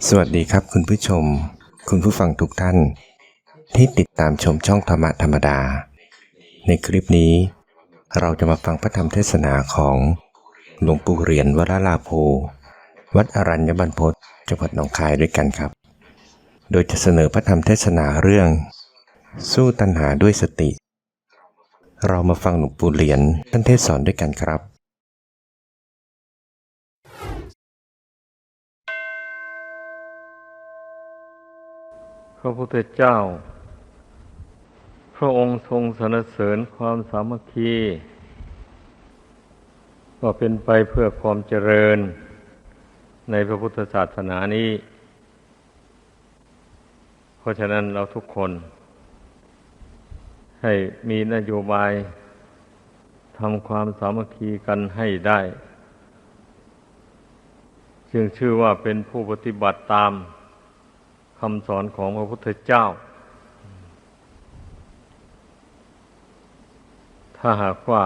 สวัสดีครับคุณผู้ชมคุณผู้ฟังทุกท่านที่ติดตามชมช่องธรรมะธรรมดาในคลิปนี้เราจะมาฟังพระธรรมเทศนาของหลวงปู่เหรียญวรลาโภวัดอรัญญบรรพตจังหวัดหนองคายด้วยกันครับโดยจะเสนอพระธรรมเทศนาเรื่องสู้ตัณหาด้วยสติเรามาฟังหลวงปู่เหรียญท่านเทศสอนด้วยกันครับพระพุทธเจ้าพระองค์ทรงสรรเสริญความสามัคคีว่าเป็นไปเพื่อความเจริญในพระพุทธศาสนานี้เพราะฉะนั้นเราทุกคนให้มีนโยบายทำความสามัคคีกันให้ได้จึงชื่อว่าเป็นผู้ปฏิบัติตามคำสอนของพระพุทธเจ้าถ้าหากว่า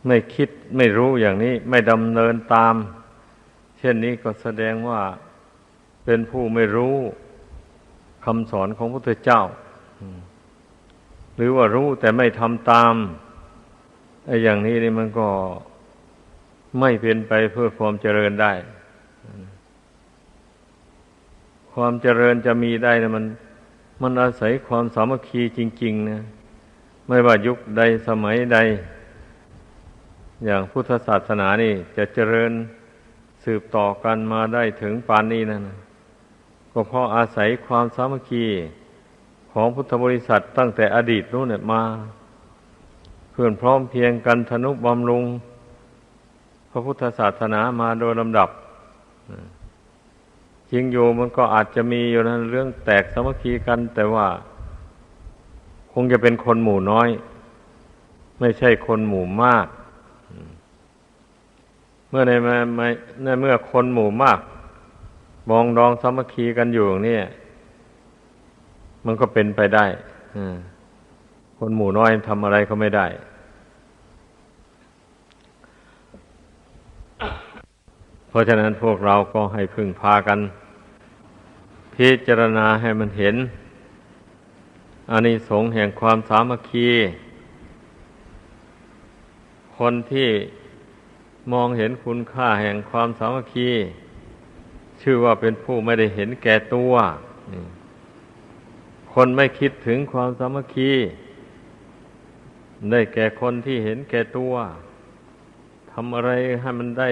ไม่คิดไม่รู้อย่างนี้ไม่ดำเนินตามเช่นนี้ก็แสดงว่าเป็นผู้ไม่รู้คำสอนของพระพุทธเจ้าหรือว่ารู้แต่ไม่ทำตามอย่างนี้นี่มันก็ไม่เป็นไปเพื่อความเจริญได้ความเจริญจะมีได้นะมันอาศัยความสามัคคีจริงๆนะไม่ว่ายุคใดสมัยใดอย่างพุทธศาสนานี่จะเจริญสืบต่อกันมาได้ถึงปานนี้นั่นก็เพราะอาศัยความสามัคคีของพุทธบริษัทตั้งแต่อดีตนู้นเนี่ยมาเพื่อนพร้อมเพรียงกันทนุบำรุงพระพุทธศาสนามาโดยลำดับจริงอยู่มันก็อาจจะมีอยู่นะเรื่องแตกสามัคคีกันแต่ว่าคงจะเป็นคนหมู่น้อยไม่ใช่คนหมู่มากเมื่อคนหมู่มากมองดองสามัคคีกันอยู่อย่างนี้มันก็เป็นไปได้คนหมู่น้อยทำอะไรก็ไม่ได้เพราะฉะนั้นพวกเราก็ให้พึ่งพากันพิจารณาให้มันเห็นอานิสงส์แห่งความสามัคคีคนที่มองเห็นคุณค่าแห่งความสามัคคีชื่อว่าเป็นผู้ไม่ได้เห็นแก่ตัวคนไม่คิดถึงความสามัคคีได้แก่คนที่เห็นแก่ตัวทำอะไรให้มันได้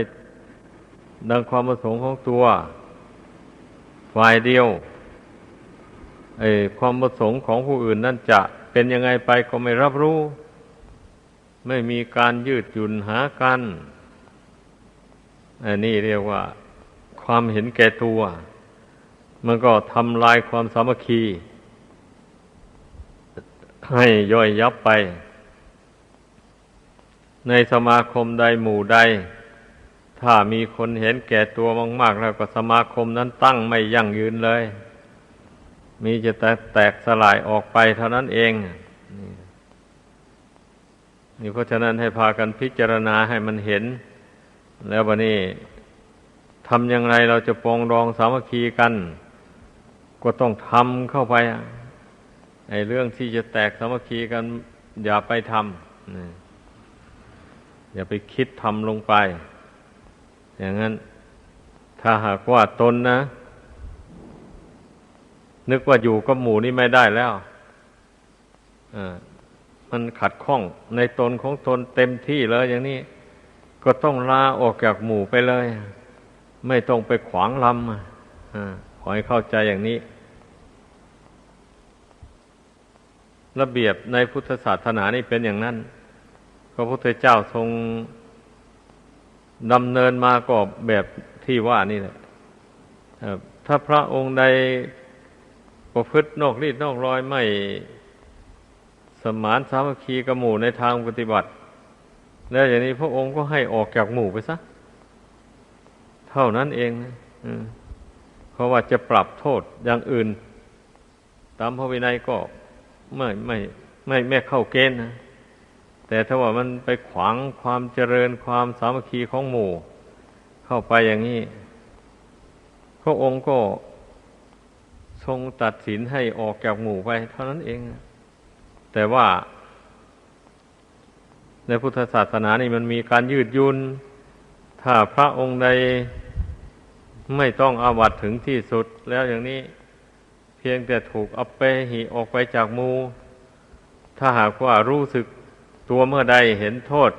ดังความประสงค์ของตัวฝ่ายเดียวความประสงค์ของผู้อื่นนั่นจะเป็นยังไงไปก็ไม่รับรู้ไม่มีการยืดหยุ่นหากันอันนี้เรียกว่าความเห็นแก่ตัวมันก็ทำลายความสามัคคีให้ย่อยยับไปในสมาคมใดหมู่ใดถ้ามีคนเห็นแก่ตัวมากๆแล้วก็สมาคมนั้นตั้งไม่ยั่งยืนเลยมีจะแตกสลายออกไปเท่านั้นเองนี่เพราะฉะนั้นให้พากันพิจารณาให้มันเห็นแล้ววันนี้ทำอย่างไรเราจะปรองดองสามัคคีกันก็ต้องทำเข้าไปไอ้เรื่องที่จะแตกสามัคคีกันอย่าไปทำอย่าไปคิดทำลงไปอย่างนั้นถ้าหากว่าตนนะนึกว่าอยู่กับหมู่นี้ไม่ได้แล้วมันขัดข้องในตนของตนเต็มที่เลยอย่างนี้ก็ต้องลาออกจากหมู่ไปเลยไม่ต้องไปขวางลำขอให้เข้าใจอย่างนี้ระเบียบในพุทธศาสนานี่เป็นอย่างนั้นพระพุทธเจ้าทรงดำเนินมาก็แบบที่ว่านี่แหละถ้าพระองค์ใดประพฤตินอกรีดนอกรอยไม่สมานสามัคคีกับหมู่ในทางปฏิบัติแล้วอย่างนี้พระองค์ก็ให้ออกจากหมู่ไปซะเท่านั้นเองเพราะว่าจะปรับโทษอย่างอื่นตามพระวินัยก็ไม่เข้าเกณฑ์นะแต่ถ้าว่ามันไปขวางความเจริญความสามัคคีของหมู่เข้าไปอย่างนี้ พระองค์ก็ทรงตัดสินให้ออกจากหมู่ไปเท่านั้นเอง แต่ว่าในพุทธศาสนานี่มันมีการยืดหยุ่นถ้าพระองค์ใดไม่ต้องอาบัติถึงที่สุดแล้วอย่างนี้เพียงแต่ถูกอัปเปหิออกไปจากหมู่ถ้าหากว่ารู้สึกตัวเมื่อใดเห็นโทษ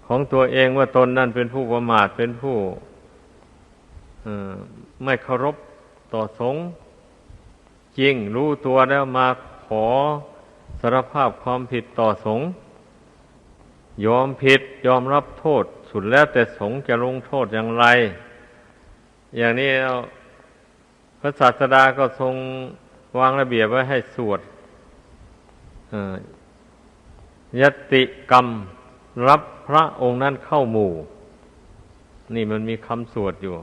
ของตัวเองว่าตนนั่นเป็นผู้ประมาทเป็นผู้ไม่เคารพต่อสงฆ์จริงรู้ตัวแล้วมาขอสารภาพความผิดต่อสงฆ์ยอมผิดยอมรับโทษสุดแล้วแต่สงฆ์จะลงโทษอย่างไรอย่างนี้พระศาสดาก็ทรงวางระเบียบไว้ให้สวดยติกรรมรับพระองค์นั้นเข้าหมู่นี่มันมีคำสวดอยู่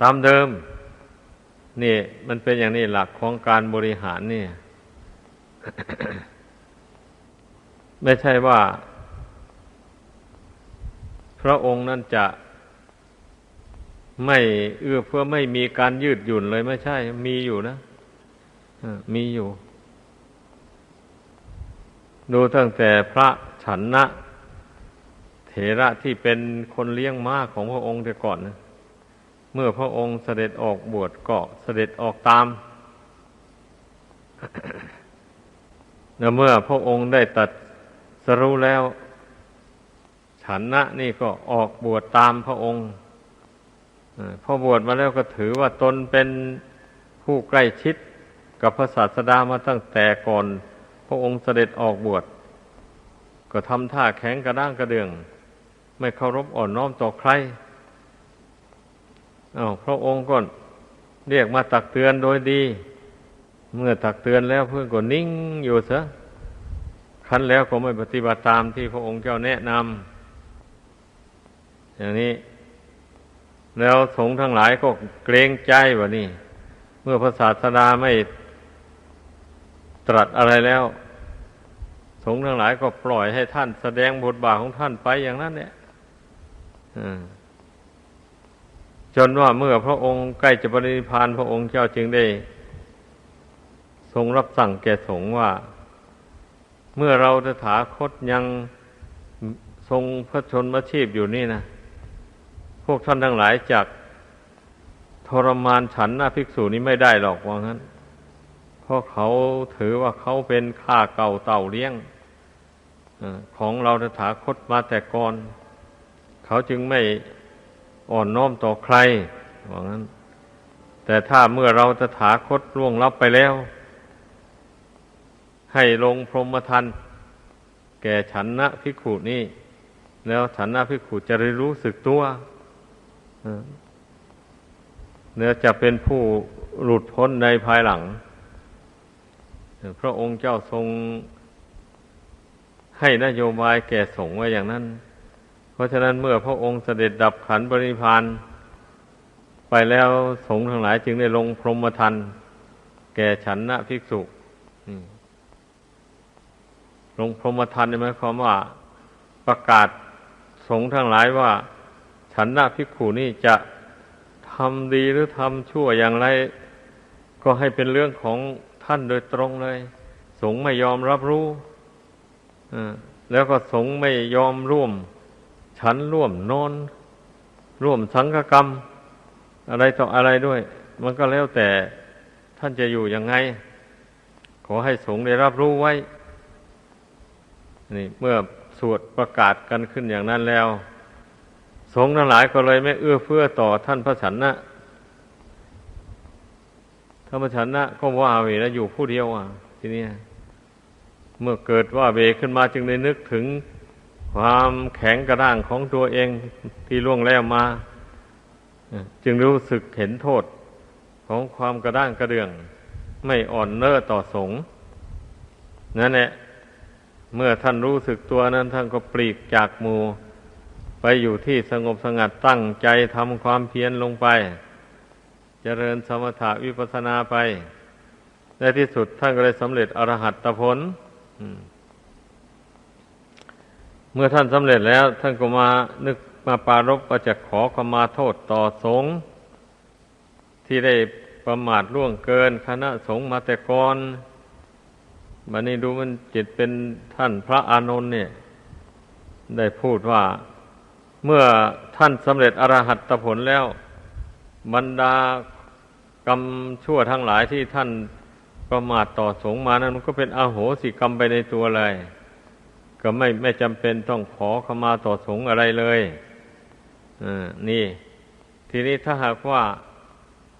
ตามเดิมนี่มันเป็นอย่างนี้หลักของการบริหารนี่ ไม่ใช่ว่าพระองค์นั้นจะไม่เอื้อเพื่อไม่มีการยืดหยุ่นเลยไม่ใช่มีอยู่นะมีอยู่ดูตั้งแต่พระฉันนะเถระที่เป็นคนเลี้ยงม้าของพระองค์แต่ก่อนนะเมื่อพระองค์เสด็จออกบวชก็เสด็จออกตาม แล้วเมื่อพระองค์ได้ตรัสรู้แล้วฉันนะนี่ก็ออกบวชตามพระองค์พอบวชมาแล้วก็ถือว่าตนเป็นผู้ใกล้ชิดกับพระศาสดามาตั้งแต่ก่อนพระองค์เสด็จออกบวชก็ทำท่าแข็งกระด้างกระเดื่องไม่เคารพอ่อนน้อมต่อใครพระองค์ก็เรียกมาตักเตือนโดยดีเมื่อตักเตือนแล้วเพื่อนก็นิ่งอยู่ซะคันแล้วก็ไม่ปฏิบัติตามที่พระองค์เจ้าแนะนำอย่างนี้แล้วสงฆ์ทั้งหลายก็เกรงใจว่านี่เมื่อพระศาสดาไม่ตรัสอะไรแล้วสงฆ์ทั้งหลายก็ปล่อยให้ท่านแสดงบทบาทของท่านไปอย่างนั้นเนี่ยจนว่าเมื่อพระองค์ใกล้จะปรินิพพานพระองค์เจ้าจึงได้ทรงรับสั่งแก่สงฆ์ว่าเมื่อเราตถาคตยังทรงพระชนมชีพอยู่นี่นะพวกท่านทั้งหลายจากทรมานฉันนะภิกษุนี้ไม่ได้หรอกว่างั้นเพราะเขาถือว่าเขาเป็นข้าเก่าเต่าเลี้ยงของเราตถาคตมาแต่ก่อนเขาจึงไม่อ่อนน้อมต่อใครว่างั้นแต่ถ้าเมื่อเราตถาคตล่วงลับไปแล้วให้ลงพรหมทัณฑ์แก่ฉันนะภิกขุนี้แล้วฉันนะภิกขุจะได้รู้สึกตัวเนี่ยจะเป็นผู้หลุดพ้นในภายหลังพระองค์เจ้าทรงให้นโยบายแก่สงฆ์ไว้อย่างนั้นเพราะฉะนั้นเมื่อพระองค์เสด็จดับขันธ์ปรินิพพานไปแล้วสงฆ์ทั้งหลายจึงได้ลงพรหมทัณฑ์แก่ฉันนะภิกษุลงพรหมทัณฑ์หมายความว่าประกาศสงฆ์ทั้งหลายว่าฉันนะภิกขุนี่จะทำดีหรือทำชั่วอย่างไรก็ให้เป็นเรื่องของท่านโดยตรงเลยสงฆ์ไม่ยอมรับรู้แล้วก็สงฆ์ไม่ยอมร่วมฉันร่วมนอนร่วมสังฆกรรมอะไรต่ออะไรด้วยมันก็แล้วแต่ท่านจะอยู่ยังไงขอให้สงฆ์ได้รับรู้ไว้นี่เมื่อสวดประกาศกันขึ้นอย่างนั้นแล้วสงฆ์ทั้งหลายก็เลยไม่เอื้อเฟื้อต่อท่านพระฉันนะท่านพระฉันนะก็ว่าเวนะอยู่ผู้เดียวทีนี้เมื่อเกิดว่าเวขึ้นมาจึงได้นึกถึงความแข็งกระด้างของตัวเองที่ล่วงแล้วมาจึงรู้สึกเห็นโทษของความกระด้างกระเดื่องไม่อ่อนเน้อต่อสงฆ์นั่นแหละเมื่อท่านรู้สึกตัวนั้นท่านก็ปลีกจากหมู่ไปอยู่ที่สงบสงัดตั้งใจทำความเพียรลงไปเจริญสมถะวิปัสสนาไปในที่สุดท่านก็ได้สำเร็จอรหัตตผลเมื่อท่านสำเร็จแล้วท่านก็มานึกป มาปรารภก็จะขอขมาโทษต่อสงฆ์ที่ได้ประมาทล่วงเกินคณะสงฆ์มาแต่ก่อนบัดนี้ดูมันจิตเป็นท่านพระอานนท์เนี่ยได้พูดว่าเมื่อท่านสำเร็จอรหัตผลแล้วบรรดากรรมชั่วทั้งหลายที่ท่านประมาทต่อสงฆ์มานั้นมันก็เป็นอโหสิกรรมไปในตัวเลยก็ไม่จำเป็นต้องขอขมาต่อสงฆ์อะไรเลยนี่ทีนี้ถ้าหากว่า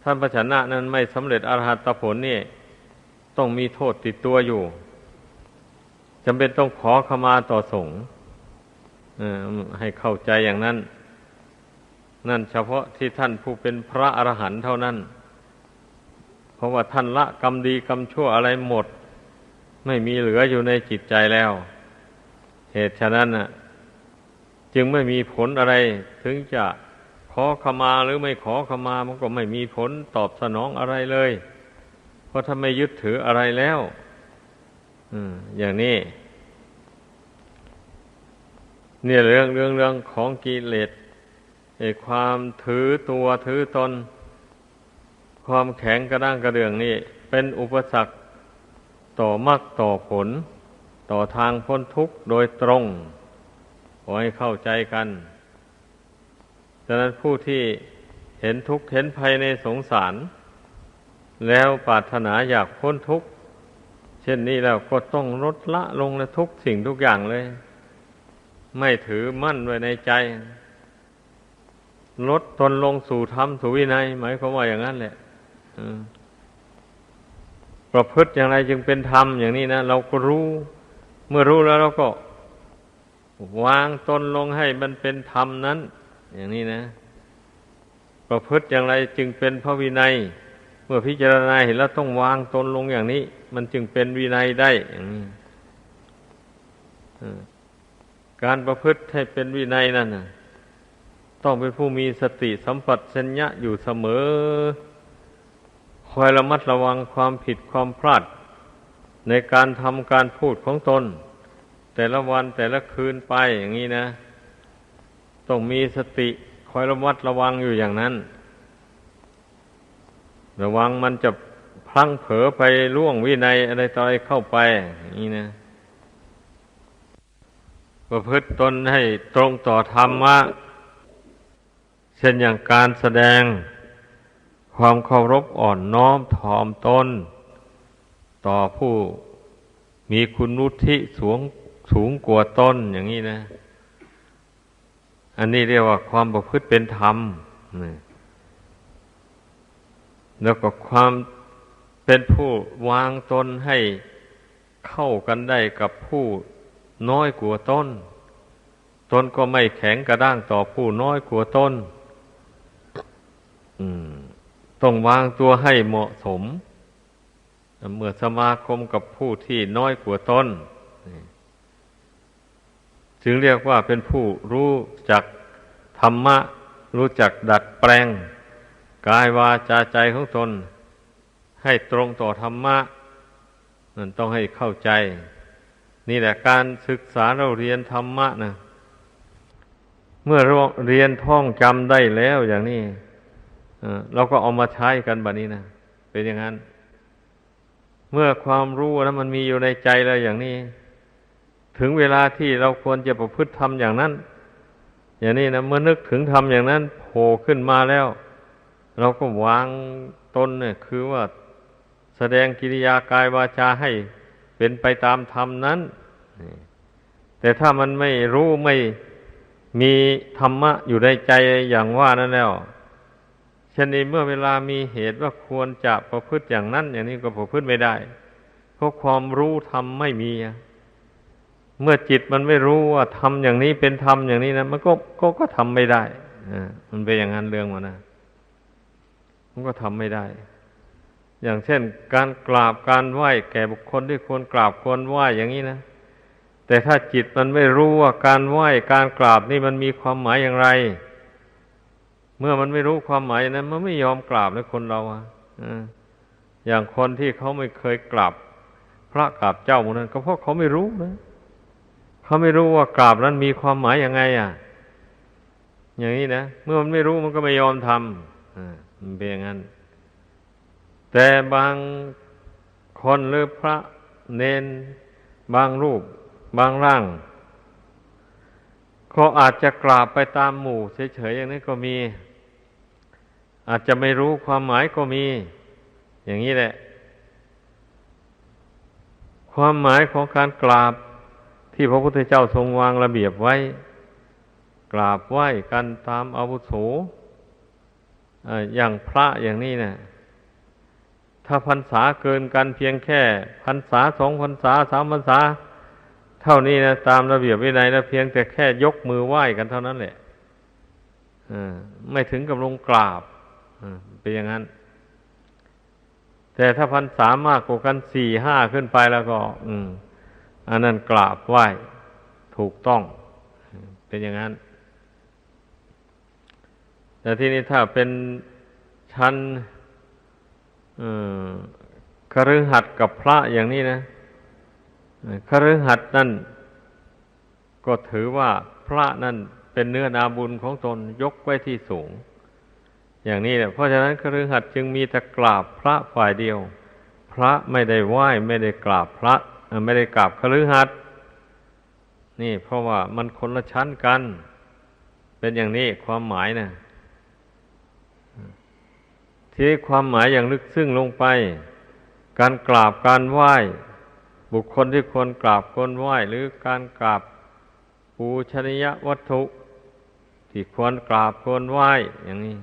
ท่านพระชนะนั้นไม่สำเร็จอรหัตผลนี่ต้องมีโทษติดตัวอยู่จำเป็นต้องขอขมาต่อสงฆ์ให้เข้าใจอย่างนั้นนั่นเฉพาะที่ท่านผู้เป็นพระอรหันต์เท่านั้นเพราะว่าท่านละกรรมดีกรรมชั่วอะไรหมดไม่มีเหลืออยู่ในจิตใจแล้วเหตุฉะนั้นจึงไม่มีผลอะไรถึงจะขอขมาหรือไม่ขอขมามันก็ไม่มีผลตอบสนองอะไรเลยเพราะถ้าไม่ยึดถืออะไรแล้วอย่างนี้เนี่ยเรื่องของกิเลสความถือตัวถือตนความแข็งกระด้างกระเดื่องนี่เป็นอุปสรรคต่อมรรคต่อผลต่อทางพ้นทุกข์โดยตรงขอให้เข้าใจกันฉะนั้นผู้ที่เห็นทุกข์เห็นภัยในสงสารแล้วปรารถนาอยากพ้นทุกข์เช่นนี้แล้วก็ต้องลดละลงในทุกสิ่งทุกอย่างเลยไม่ถือมั่นไว้ในใจลดตนลงสู่ธรรมสู่วินัยหมายความว่าอย่างนั้นแหละประพฤติอย่างไรจึงเป็นธรรมอย่างนี้นะเราก็รู้เมื่อรู้แล้วเราก็วางตนลงให้มันเป็นธรรมนั้นอย่างนี้นะประพฤติอย่างไรจึงเป็นพระวินัยเมื่อพิจารณาเห็นแล้วต้องวางตนลงอย่างนี้มันจึงเป็นวินัยได้อย่างนี้การประพฤติให้เป็นวินัยนั่นต้องเป็นผู้มีสติสัมปชัญญะอยู่เสมอคอยระมัดระวังความผิดความพลาดในการทำการพูดของตนแต่ละวันแต่ละคืนไปอย่างนี้นะต้องมีสติคอยระมัดระวังอยู่อย่างนั้นระวังมันจะพลั้งเผลอไปล่วงวินัยอะไรต่ออะไรเข้าไปอย่างนี้นะประพฤติตนให้ตรงต่อธรรมะเช่นอย่างการแสดงความเคารพอ่อนน้อมถ่อมตนต่อผู้มีคุณวุฒิสูงกว่าตนอย่างนี้นะอันนี้เรียกว่าความประพฤติเป็นธรรมแล้วก็ความเป็นผู้วางตนให้เข้ากันได้กับผู้น้อยกว่าตนก็ไม่แข็งกระด้างต่อผู้น้อยกว่าตนต้องวางตัวให้เหมาะสมเมื่อสมาคมกับผู้ที่น้อยกว่าตนจึงเรียกว่าเป็นผู้รู้จักธรรมะรู้จักดัดแปลงกายวาจาใจของตนให้ตรงต่อธรรมะนั่นต้องให้เข้าใจนี่แหละการศึกษาเราเรียนธรรมะนะเมื่อเรียนท่องจำได้แล้วอย่างนี้เราก็เอามาใช้กันบัดนี้นะเป็นอย่างนั้นเมื่อความรู้นั้นมันมีอยู่ในใจแล้วอย่างนี้ถึงเวลาที่เราควรจะประพฤติธรรมอย่างนั้นอย่างนี้นะเมื่อนึกถึงธรรมอย่างนั้นโผล่ขึ้นมาแล้วเราก็วางตนเนี่ยคือว่าแสดงกิริยากายวาจาให้เป็นไปตามธรรมนั้นแต่ถ้ามันไม่รู้ไม่มีธรรมะอยู่ในใจอย่างว่านั้นแล้วเช่นนี้เมื่อเวลามีเหตุว่าควรจะประพฤติอย่างนั้นอย่างนี้ก็ประพฤติไม่ได้เพราะความรู้ธรรมไม่มีเมื่อจิตมันไม่รู้ว่าทำอย่างนี้เป็นธรรมอย่างนี้นะมันก็ทำไม่ได้มันเป็นอย่างนั้นเรื่องมันนะมันก็ทำไม่ได้อย่างเช่นการกราบการไหว้แก่บุคคลที่ควรกราบควรไหว้อย่างนี้นะแต่ถ้าจิตมันไม่รู้ว่าการไหว้การกราบนี่มันมีความหมายอย่างไรเมื่อมันไม่รู้ความหมายนั้นมันไม่ยอมกราบนะคนเราอย่างคนที่เขาไม่เคยกราบพระกราบเจ้าหมู่นั้นก็เพราะเขาไม่รู้นะเขาไม่รู้ว่ากราบนั้นมีความหมายยังไง อย่างนี้นะเมื่อมันไม่รู้มันก็ไม่ยอมทำมันเป็นอย่างนั้น แต่บางคนหรือพระเนนบางรูปบางร่างก็อาจจะกราบไปตามหมู่เฉยๆอย่างนี้ก็มี อาจจะไม่รู้ความหมายก็มี อย่างนี้แหละ ความหมายของการกราบที่พระพุทธเจ้าทรงวางระเบียบไว้ กราบไหว้กันตามอาวุโสอย่างพระอย่างนี้นะถ้าพรรษาเกินกันเพียงแค่พรรษา2 พรรษา3 พรรษาเท่านี้นะตามระเบียบวินัยแล้วเพียงแต่แค่ยกมือไหว้กันเท่านั้นแหละไม่ถึงกับลงกราบเป็นอย่างนั้นแต่ถ้าพรรษามากกว่ากัน4-5ขึ้นไปแล้วก็อันนั้นกราบไหว้ถูกต้องเป็นอย่างนั้นแต่ที่นี้ถ้าเป็นชั้นคฤหัสถ์กับพระอย่างนี้นะคฤหัสถ์นั่นก็ถือว่าพระนั่นเป็นเนื้อนาบุญของตนยกไว้ที่สูงอย่างนี้แหละเพราะฉะนั้นคฤหัสถ์จึงมีแต่กราบพระฝ่ายเดียวพระไม่ได้ไหว้ไม่ได้กราบพระไม่ได้กราบคฤหัสถ์นี่เพราะว่ามันคนละชั้นกันเป็นอย่างนี้ความหมายนะที่ความหมายอย่างลึกซึ้งลงไปการกราบการไหว้บุคคลที่ควรกราบควรไหว้หรือการกราบปูชนียวัตถุที่ควรกราบควรไหว้อย่างนี้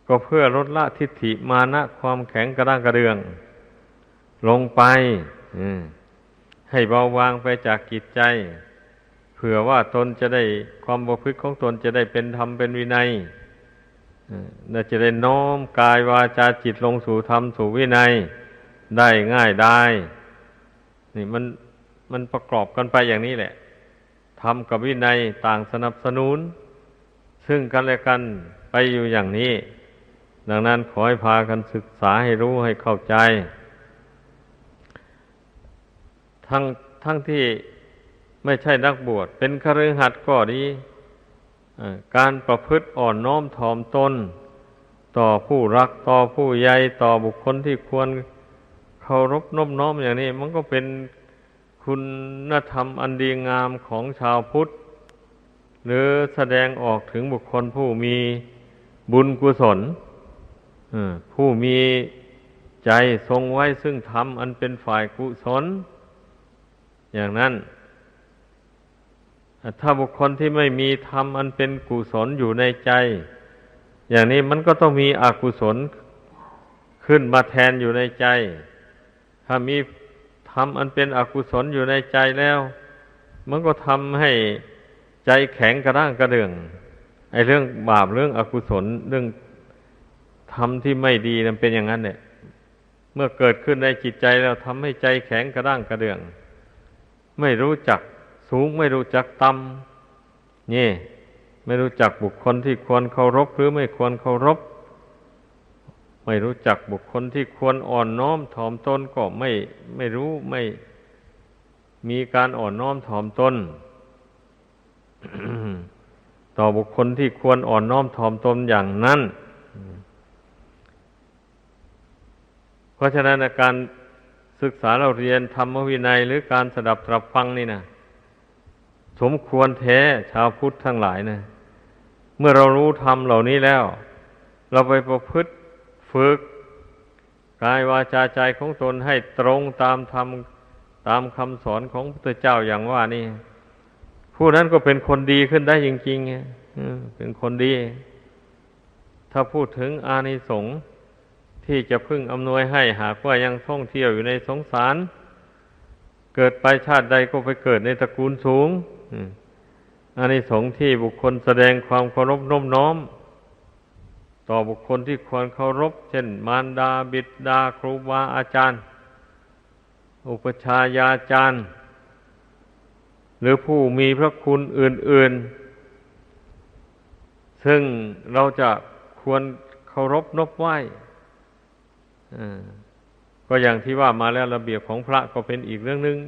ก็เพื่อลดละทิฏฐิมานะความแข็งกระด้างกระเดืองลงไปให้เบาบางไปจากจิตใจเผื่อว่าตนจะได้ความประพฤติของตนจะได้เป็นธรรมเป็นวินัยน่าจะได้น้อมกายวาจาจิตลงสู่ธรรมสู่วินัยได้ง่ายได้นี่มันประกอบกันไปอย่างนี้แหละธรรมกับวินัยต่างสนับสนุนซึ่งกันและกันไปอยู่อย่างนี้ดังนั้นขอให้พากันศึกษาให้รู้ให้เข้าใจทั้งที่ไม่ใช่นักบวชเป็นคฤหัสถ์ก็ดีการประพฤติอ่อนน้อมถ่อมตนต่อผู้รักต่อผู้ใหญ่ต่อบุคคลที่ควรเคารพนอบน้อมอย่างนี้มันก็เป็นคุณธรรมอันดีงามของชาวพุทธหรือแสดงออกถึงบุคคลผู้มีบุญกุศลผู้มีใจทรงไว้ซึ่งธรรมอันเป็นฝ่ายกุศลอย่างนั้นถ้าบุคคลที่ไม่มีธรรมอันเป็นกุศลอยู่ในใจอย่างนี้มันก็ต้องมีอกุศลขึ้นมาแทนอยู่ในใจถ้ามีธรรมอันเป็นอกุศลอยู่ในใจแล้วมันก็ทำให้ใจแข็งกระด้างกระเดื่องไอ้เรื่องบาปเรื่องอกุศลเรื่องธรรมที่ไม่ดีนั้นเป็นอย่างนั้นเนี่ยเมื่อเกิดขึ้นในจิตใจแล้วทำให้ใจแข็งกระด้างกระเดื่องไม่รู้จักสูงไม่รู้จักต่ำนี่ไม่รู้จักบุคคลที่ควรเคารพหรือไม่ควรเคารพไม่รู้จักบุคคลที่ควรอ่อนน้อมถ่อมตนก็ไม่รู้ไม่มีการอ่อนน้อมถ่อมตน ต่อบุคคลที่ควรอ่อนน้อมถ่อมตนอย่างนั้นเพราะฉะนั้นการศึกษาเราเรียนธรรมวินัยหรือการสดับตรับฟังนี่นะสมควรแท้ชาวพุทธทั้งหลายนะเมื่อเรารู้ธรรมเหล่านี้แล้วเราไปประพฤติฝึกกายวาจาใจของตนให้ตรงตามธรรมตามคำสอนของพระพุทธเจ้าอย่างว่านี่ผู้นั้นก็เป็นคนดีขึ้นได้จริงๆเป็นคนดีถ้าพูดถึงอานิสงส์ที่จะพึ่งอำนวยให้หากว่ายังท่องเที่ยวอยู่ในสงสารเกิดไปชาติใดก็ไปเกิดในตระกูลสูงอานิสงส์ที่บุคคลแสดงความเคารพนอบน้อมต่อบุคคลที่ควรเคารพเช่นมารดาบิดาครูบาอาจารย์อุปชฌาจารย์หรือผู้มีพระคุณอื่นๆซึ่งเราจะควรเคารพนบไหว้ก็อย่างที่ว่ามาแล้วระเบียบของพระก็เป็นอีกเรื่องนึง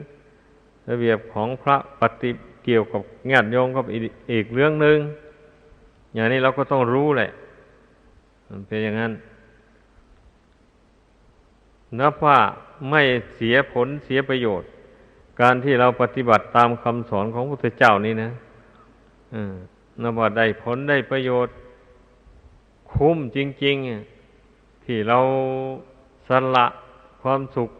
ระเบียบของพระปฏิเกี่ยวกับญาติโยมก็อีกเรื่องนึง อย่างนี้เราก็ต้องรู้แหละมันเป็นอย่างนั้นนับว่าไม่เสียผลเสียประโยชน์การที่เราปฏิบัติตามคำสอนของพระพุทธเจ้านี่นะนับว่าได้ผลได้ประโยชน์คุ้มจริงๆที่เราสละความสุข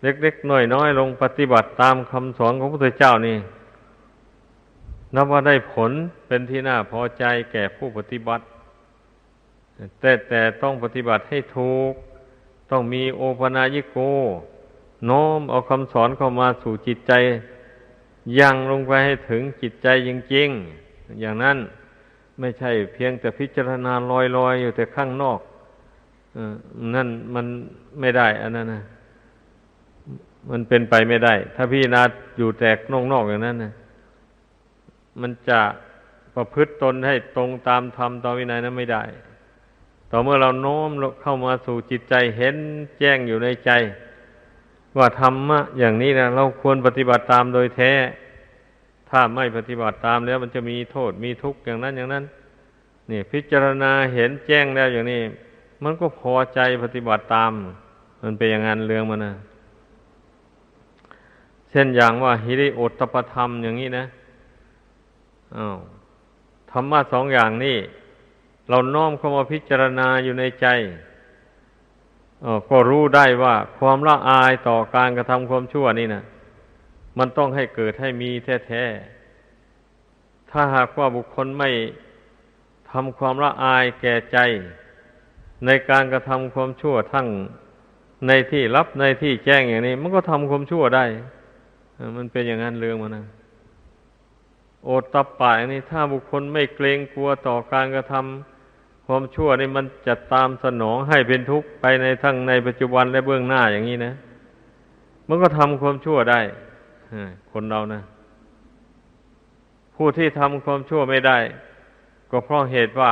เล็กๆน้อยๆลงปฏิบัติตามคำสอนของพระพุทธเจ้านี่นับว่าได้ผลเป็นที่น่าพอใจแก่ผู้ปฏิบัติแต่ต้องปฏิบัติให้ถูกต้องมีโอปนายโกโน้มเอาคำสอนเข้ามาสู่จิตใจยังลงไปให้ถึงจิตใจจริงๆอย่างนั้นไม่ใช่เพียงแต่พิจารณาลอยๆอยู่แต่ข้างนอกนั่นมันไม่ได้อันนั้นนะมันเป็นไปไม่ได้ถ้าพิจารณาอยู่แต่นอกๆอย่างนั้นนะมันจะประพฤติตนให้ตรงตามธรรมตามวินัยนั้นไม่ได้ต่อเมื่อเราโน้มเข้ามาสู่จิตใจเห็นแจ้งอยู่ในใจว่าธรรมะอย่างนี้นะเราควรปฏิบัติตามโดยแท้ถ้าไม่ปฏิบัติตามแล้วมันจะมีโทษมีทุกข์อย่างนั้นอย่างนั้นนี่พิจารณาเห็นแจ้งแล้วอย่างนี้มันก็พอใจปฏิบัติตามมันเป็นอย่างนั้นเรื่องมันนะเช่นอย่างว่าหิริโอตตัปปธรรมอย่างนี้นะธรรมะสองอย่างนี้เราน้อมเข้ามาพิจารณาอยู่ในใจก็รู้ได้ว่าความละอายต่อการกระทำความชั่วนี่นะมันต้องให้เกิดให้มีแท้ๆถ้าหากว่าบุคคลไม่ทำความละอายแก่ใจในการกระทำความชั่วทั้งในที่ลับในที่แจ้งอย่างนี้มันก็ทำความชั่วได้มันเป็นอย่างนั้นเรื่องมันนะโอตตัปปะนี่ถ้าบุคคลไม่เกรงกลัวต่อการกระทำความชั่วนี่มันจะตามสนองให้เป็นทุกข์ไปในทั้งในปัจจุบันและเบื้องหน้าอย่างนี้นะมันก็ทำความชั่วได้คนเรานะผู้ที่ทำความชั่วไม่ได้ก็เพราะเหตุว่า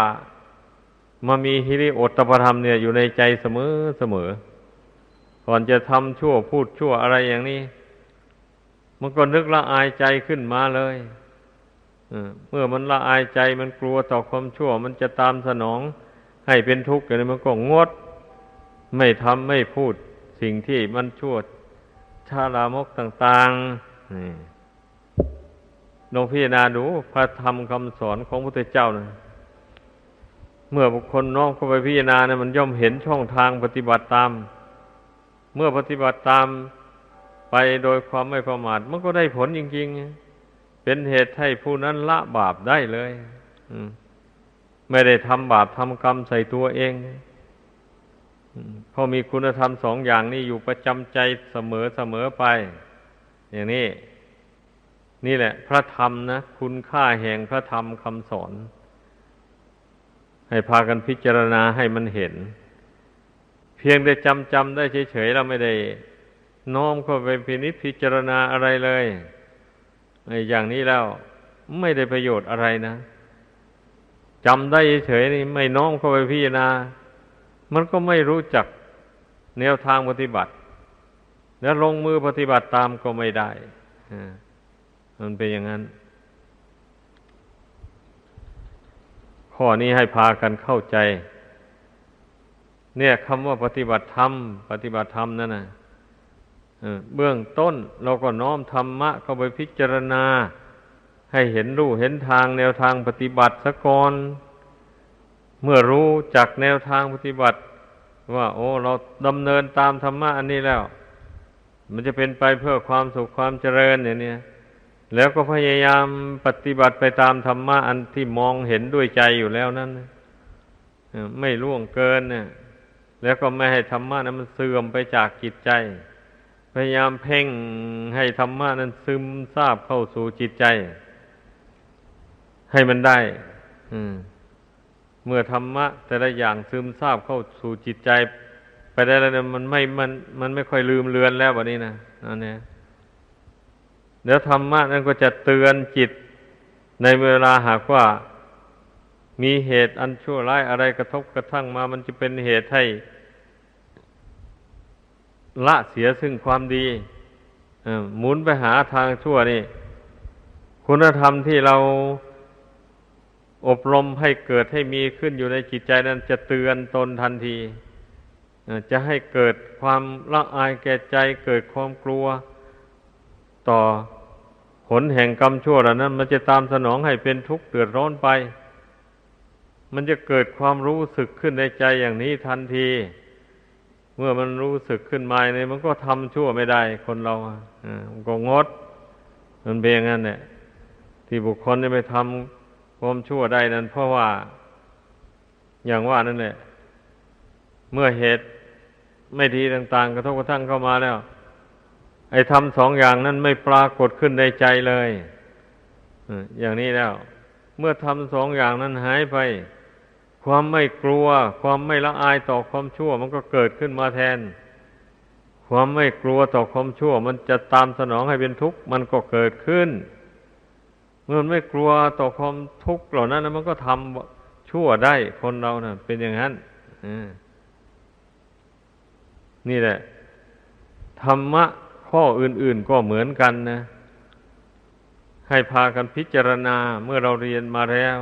มามีหิริโอตตัปปธรรมเนี่ยอยู่ในใจเสมอก่อนจะทำชั่วพูดชั่วอะไรอย่างนี้มันก็นึกละอายใจขึ้นมาเลยเมื่อมันละอายใจมันกลัวต่อความชั่วมันจะตามสนองให้เป็นทุกข์อย่างนี้มันก็งดไม่ทำไม่พูดสิ่งที่มันชั่วช้าลามกต่างๆนี่ลองพิจารณาดูพระธรรมคำสอนของพระพุทธเจ้านะเมื่อบุคคลน้อมเข้าไปพิจารณาเนี่ยมันย่อมเห็นช่องทางปฏิบัติตามเมื่อปฏิบัติตามไปโดยความไม่ประมาทมันก็ได้ผลจริงๆเป็นเหตุให้ผู้นั้นละบาปได้เลยไม่ได้ทำบาปทำกรรมใส่ตัวเองเพราะมีคุณธรรมสองอย่างนี้อยู่ประจำใจเสมอไปอย่างนี้นี่แหละพระธรรมนะคุณค่าแห่งพระธรรมคำสอนให้พากันพิจารณาให้มันเห็นเพียงได้จำได้เฉยๆเราไม่ได้น้อมเข้าไปพินิจพิจารณาอะไรเลยอย่างนี้แล้วไม่ได้ประโยชน์อะไรนะจำได้เฉยๆนี่ไม่น้อมเข้าไปพิจารณามันก็ไม่รู้จักแนวทางปฏิบัติแล้วลงมือปฏิบัติตามก็ไม่ได้มันเป็นอย่างนั้นข้อนี้ให้พากันเข้าใจเนี่ยคำว่าปฏิบัติธรรมนั่นนะเบื้องต้นเราก็น้อมธรรมะเข้าไปพิจารณาให้เห็นรูเห็นทางแนวทางปฏิบัติซะก่อนเมื่อรู้จักแนวทางปฏิบัติว่าเราดำเนินตามธรรมะอันนี้แล้วมันจะเป็นไปเพื่อความสุขความเจริญอย่างนี้แล้วก็พยายามปฏิบัติไปตามธรรมะอันที่มองเห็นด้วยใจอยู่แล้วนั้นไม่ล่วงเกินเนี่ยแล้วก็ไม่ให้ธรรมะนั้นมันเสื่อมไปจากจิตใจพยายามเพ่งให้ธรรมะนั้นซึมซาบเข้าสู่จิตใจให้มันได้เมื่อธรรมะแต่ละอย่างซึมซาบเข้าสู่จิตใจไปได้แล้วมันไม่ค่อยลืมเลือนแล้วแบบนี้นะนั่นเนี่ยเดี๋ยวธรรมะนั้นก็จะเตือนจิตในเวลาหากว่ามีเหตุอันชั่วร้ายอะไรกระทบกระทั่งมามันจะเป็นเหตุให้ละเสียซึ่งความดีหมุนไปหาทางชั่วนี่คุณธรรมที่เรา อบรมให้เกิดให้มีขึ้นอยู่ในจิตใจนั้นจะเตือนตนทันทีจะให้เกิดความละอายแก่ใจเกิดความกลัวต่อผลแห่งกรรมชั่วเหล่านั้นมันจะตามสนองให้เป็นทุกข์เดือดร้อนไปมันจะเกิดความรู้สึกขึ้นในใจอย่างนี้ทันทีเมื่อมันรู้สึกขึ้นมาเนี่ยมันก็ทำชั่วไม่ได้คนเรามันก็งดมันเป็นอย่างนั้นแหละที่บุคคลจะไปทำความชั่วได้นั้นเพราะว่าอย่างว่านั่นแหละเมื่อเหตุไม่ดีต่างๆกระทบกระทั่งเข้ามาแล้วไอ้ทำสองอย่างนั้นไม่ปรากฏขึ้นในใจเลยอย่างนี้แล้วเมื่อทำสองอย่างนั้นหายไปความไม่กลัวความไม่ละอายต่อความชั่วมันก็เกิดขึ้นมาแทนความไม่กลัวต่อความชั่วมันจะตามสนองให้เป็นทุกข์มันก็เกิดขึ้นเมื่อมันไม่กลัวต่อความทุกข์เหล่านั้นมันก็ทำชั่วได้คนเราน่ะเป็นอย่างนั้นนี่แหละธรรมะข้ออื่นๆก็เหมือนกันนะให้พากันพิจารณาเมื่อเราเรียนมาแล้ว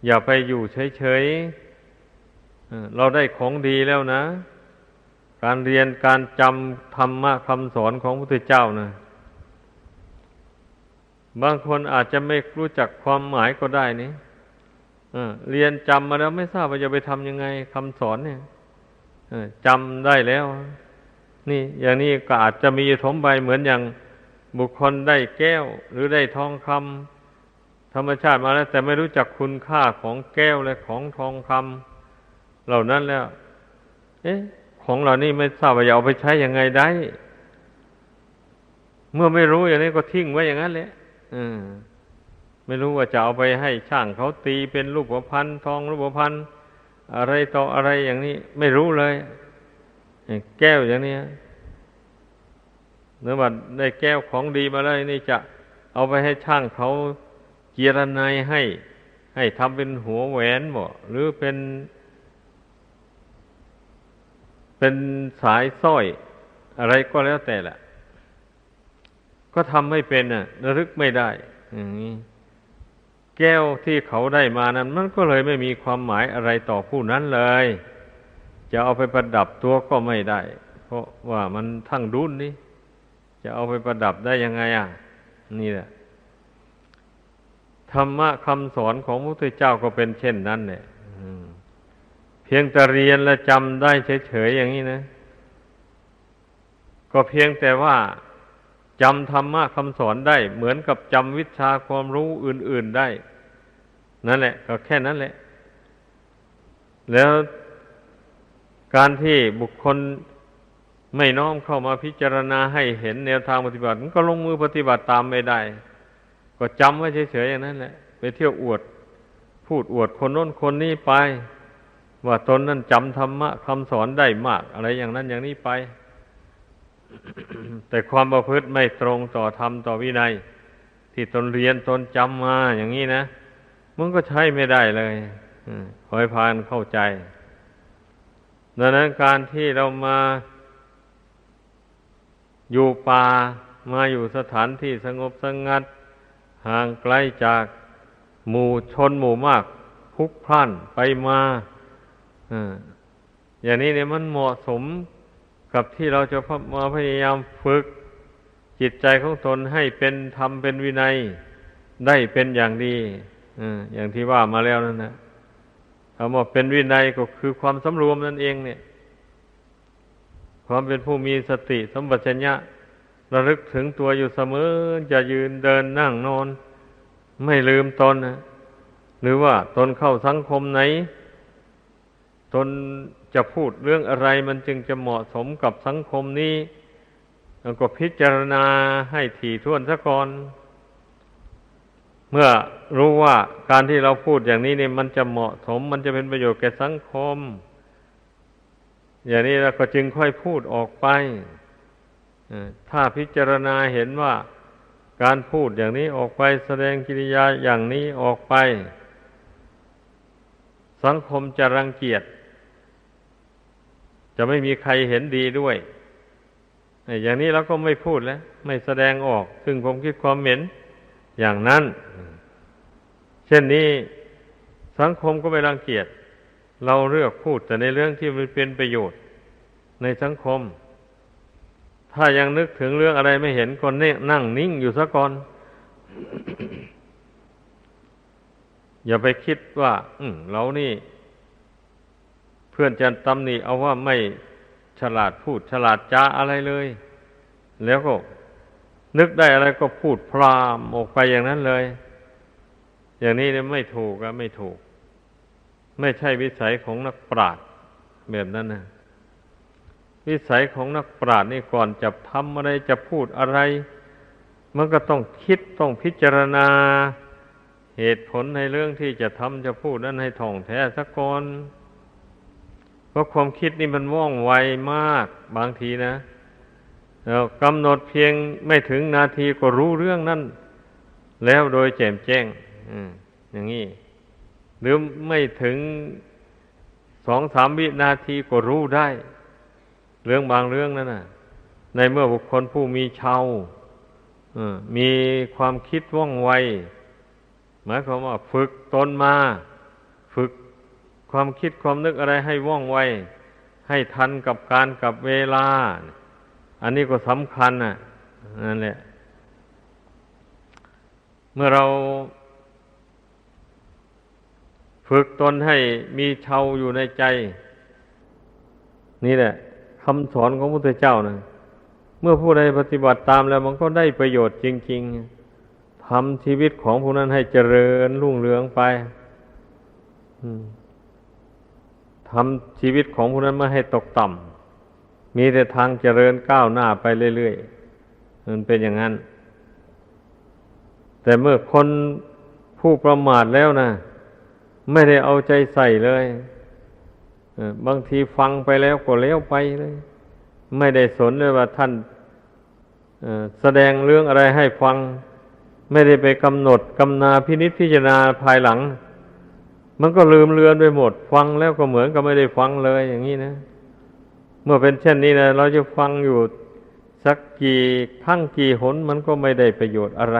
อย่าไปอยู่เฉยๆเราได้ของดีแล้วนะการเรียนการจำธรรมะคำสอนของพระพุทธเจ้านะบางคนอาจจะไม่รู้จักความหมายก็ได้นี่เรียนจำมาแล้วไม่ทราบว่าจะไปทำยังไงคำสอนเนี่ยจำได้แล้วนี่อย่างนี้ก็อาจจะมีถมไปเหมือนอย่างบุคคลได้แก้วหรือได้ทองคำธรรมชาติมาแล้วแต่ไม่รู้จักคุณค่าของแก้วและของทองคำเหล่านั้นแล้วของเหล่านี้ไม่ทราบว่าจะเอาไปใช้ยังไงได้เมื่อไม่รู้อย่างนี้ก็ทิ้งไว้อย่างนั้นแหละไม่รู้ว่าจะเอาไปให้ช่างเขาตีเป็นรูปพรรณทองรูปพรรณอะไรต่ออะไรอย่างนี้ไม่รู้เลยแก้วอย่างนี้เนื่องจากได้แก้วของดีมาแล้วนี่จะเอาไปให้ช่างเขาเจียรนัยให้ทำเป็นหัวแหวนบ่หรือเป็นสายสร้อยอะไรก็แล้วแต่ละก็ทำไม่เป็นระลึกไม่ได้อย่างนี้แก้วที่เขาได้มานั้นมันก็เลยไม่มีความหมายอะไรต่อผู้นั้นเลยจะเอาไปประดับตัวก็ไม่ได้เพราะว่ามันทั้งรุ่นนี้จะเอาไปประดับได้ยังไงนี่แหละธรรมะคำสอนของพระพุทธเจ้าก็เป็นเช่นนั้นแหละเพียงแต่เรียนและจำได้เฉยๆอย่างนี้นะก็เพียงแต่ว่าจำธรรมะคำสอนได้เหมือนกับจำวิชาความรู้อื่นๆได้นั่นแหละก็แค่นั้นแหละแล้วการที่บุคคลไม่น้อมเข้ามาพิจารณาให้เห็นแนวทางปฏิบัติมันก็ลงมือปฏิบัติตามไม่ได้ก็จำไว้เฉยๆอย่างนั้นแหละไปเที่ยวอวดพูดอวดคนโน้นคนนี้ไปว่าตนนั้นจำธรรมะคำสอนได้มากอะไรอย่างนั้นอย่างนี้ไป แต่ความประพฤติไม่ตรงต่อธรรมต่อวินัยที่ตนเรียนตนจำมาอย่างนี้นะมันก็ใช้ไม่ได้เลยขอให้พากันเข้าใจดังนั้นการที่เรามาอยู่ป่ามาอยู่สถานที่สงบสงัดห่างไกลจากหมู่ชนหมู่มากพลุกพล่านไปมาอย่างนี้เนี่ยมันเหมาะสมกับที่เราจะมาพยายามฝึกจิตใจของตนให้เป็นธรรมเป็นวินัยได้เป็นอย่างดีอย่างที่ว่ามาแล้วนั่นนะคำว่าเป็นวินัยก็คือความสำรวมนั่นเองเนี่ยความเป็นผู้มีสติสัมปชัญญะระลึกถึงตัวอยู่เสมอจะยืนเดินนั่งนอนไม่ลืมตนนะหรือว่าตนเข้าสังคมไหนตนจะพูดเรื่องอะไรมันจึงจะเหมาะสมกับสังคมนี้แล้วก็พิจารณาให้ถี่ถ้วนซะก่อนเมื่อรู้ว่าการที่เราพูดอย่างนี้เนี่ยมันจะเหมาะสมมันจะเป็นประโยชน์แก่สังคมอย่างนี้เราก็จึงค่อยพูดออกไปถ้าพิจารณาเห็นว่าการพูดอย่างนี้ออกไปแสดงกิริยาอย่างนี้ออกไปสังคมจะรังเกียจจะไม่มีใครเห็นดีด้วยอย่างนี้เราก็ไม่พูดแล้วไม่แสดงออกซึ่งความคิดความเห็นอย่างนั้นเช่นนี้ สังคมก็ไม่รังเกียจเราเลือกพูดแต่ในเรื่องที่มันเป็นประโยชน์ในสังคมถ้ายังนึกถึงเรื่องอะไรไม่เห็นก็นั่งนิ่งอยู่ซะก่อน อย่าไปคิดว่าเรานี่เพื่อนจะตำหนิเอาว่าไม่ฉลาดพูดฉลาดจาอะไรเลยแล้วก็นึกได้อะไรก็พูดพรามออกไปอย่างนั้นเลยอย่างนี้เนี่ยไม่ถูกอะไม่ถูกไม่ใช่วิสัยของนักปราชญ์แบบนั้นนะวิสัยของนักปราชญ์นี่ก่อนจะทำอะไรจะพูดอะไรมันก็ต้องคิดต้องพิจารณาเหตุผลในเรื่องที่จะทำจะพูดนั้นให้ท่องแท้ซะก่อนเพราะความคิดนี่มันว่องไวมากบางทีนะเรากำหนดเพียงไม่ถึงนาทีก็รู้เรื่องนั้นแล้วโดยแจ่มแจ้งอย่างนี้หรือไม่ถึง2-3 วินาทีก็รู้ได้เรื่องบางเรื่องนั่นน่ะในเมื่อบุคคลผู้มีเชามีความคิดว่องไวหมายความว่าฝึกตนมาฝึกความคิดความนึกอะไรให้ว่องไวให้ทันกับการกับเวลาอันนี้ก็สำคัญน่ะนั่นแหละเมื่อเราฝึกตนให้มีเชาอยู่ในใจนี่แหละคำสอนของพระพุทธเจ้านะเมื่อผู้ใดปฏิบัติตามแล้วมันก็ได้ประโยชน์จริงๆทำชีวิตของผู้นั้นให้เจริญรุ่งเรืองไปทำชีวิตของผู้นั้นไม่ให้ตกต่ำมีแต่ทางเจริญก้าวหน้าไปเรื่อยๆมันเป็นอย่างนั้นแต่เมื่อคนผู้ประมาทแล้วนะไม่ได้เอาใจใส่เลยบางทีฟังไปแล้วก็เลี้ยวไปเลยไม่ได้สนเลยว่าท่านแสดงเรื่องอะไรให้ฟังไม่ได้ไปกำหนดกำนาพินิจพิจารณาภายหลังมันก็ลืมเลือนไปหมดฟังแล้วก็เหมือนกับไม่ได้ฟังเลยอย่างนี้นะเมื่อเป็นเช่นนี้นะเราจะฟังอยู่สักกี่ครั้งกี่หนมันก็ไม่ได้ประโยชน์อะไร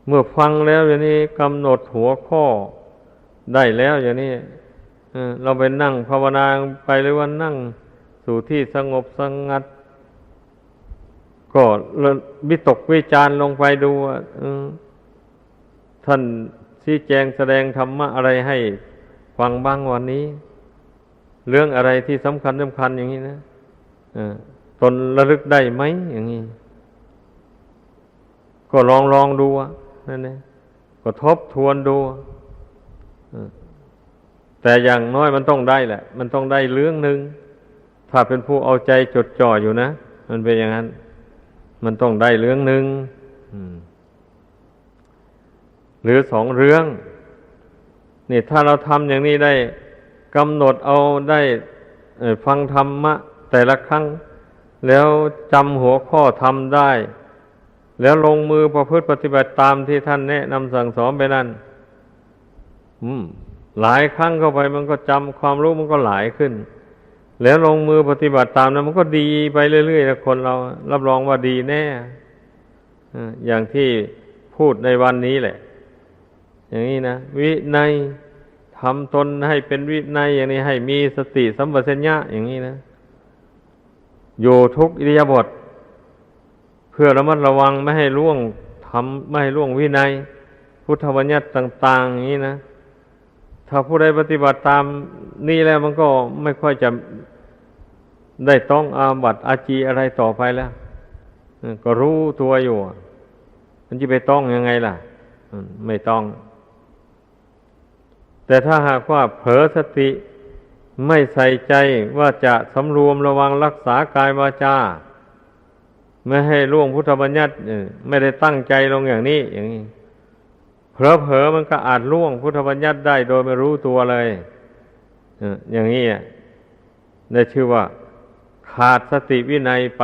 เมื่อฟังแล้วอย่างนี้กำหนดหัวข้อได้แล้วอย่างนี้เราไปนั่งภาวนาไปหรือว่านั่งสู่ที่สงบสงัดก็วิตกวิจารลงไปดูว่าท่านชี้แจงแสดงธรรมะอะไรให้ฟังบ้างวันนี้เรื่องอะไรที่สำคัญอย่างนี้นะตนระลึกได้ไหมอย่างนี้ก็ลองดูนั่นเองก็ทบทวนดูแต่อย่างน้อยมันต้องได้แหละมันต้องได้เรื่องหนึ่งถ้าเป็นผู้เอาใจจดจ่ออยู่นะมันเป็นอย่างนั้นมันต้องได้เรื่องหนึ่งหรือ2 เรื่องนี่ถ้าเราทำอย่างนี้ได้กำหนดเอาได้ฟังธรรมะแต่ละครั้งแล้วจำหัวข้อทำได้แล้วลงมือประพฤติปฏิบัติตามที่ท่านแนะนำสั่งสอนไปนั่นหลายครั้งเข้าไปมันก็จำความรู้มันก็หลายขึ้นแล้วลงมือปฏิบัติตามนั้นมันก็ดีไปเรื่อยๆนะคนเรารับรองว่าดีแน่อย่างที่พูดในวันนี้แหละอย่างนี้นะวินัยทำตนให้เป็นวินัยอย่างนี้ให้มีสติสัมปชัญญะอย่างนี้นะอยู่ทุกอิริยาบถเพื่อระมัดระวังไม่ให้ล่วงไม่ให้ล่วงวินัยพุทธบัญญัติต่างๆอย่างนี้นะถ้าผู้ใดปฏิบัติตามนี่แล้วมันก็ไม่ค่อยจะได้ต้องอาบัติอาจีอะไรต่อไปแล้วก็รู้ตัวอยู่มันจะไปต้องยังไงล่ะไม่ต้องแต่ถ้าหากว่าเผลอสติไม่ใส่ใจว่าจะสำรวมระวังรักษากายวาจาไม่ให้ล่วงพุทธบัญญัติไม่ได้ตั้งใจลงอย่างนี้เผลอมันก็อาจล่วงพุทธบัญญัติได้โดยไม่รู้ตัวเลยอย่างนี้ได้ชื่อว่าขาดสติวินัยไป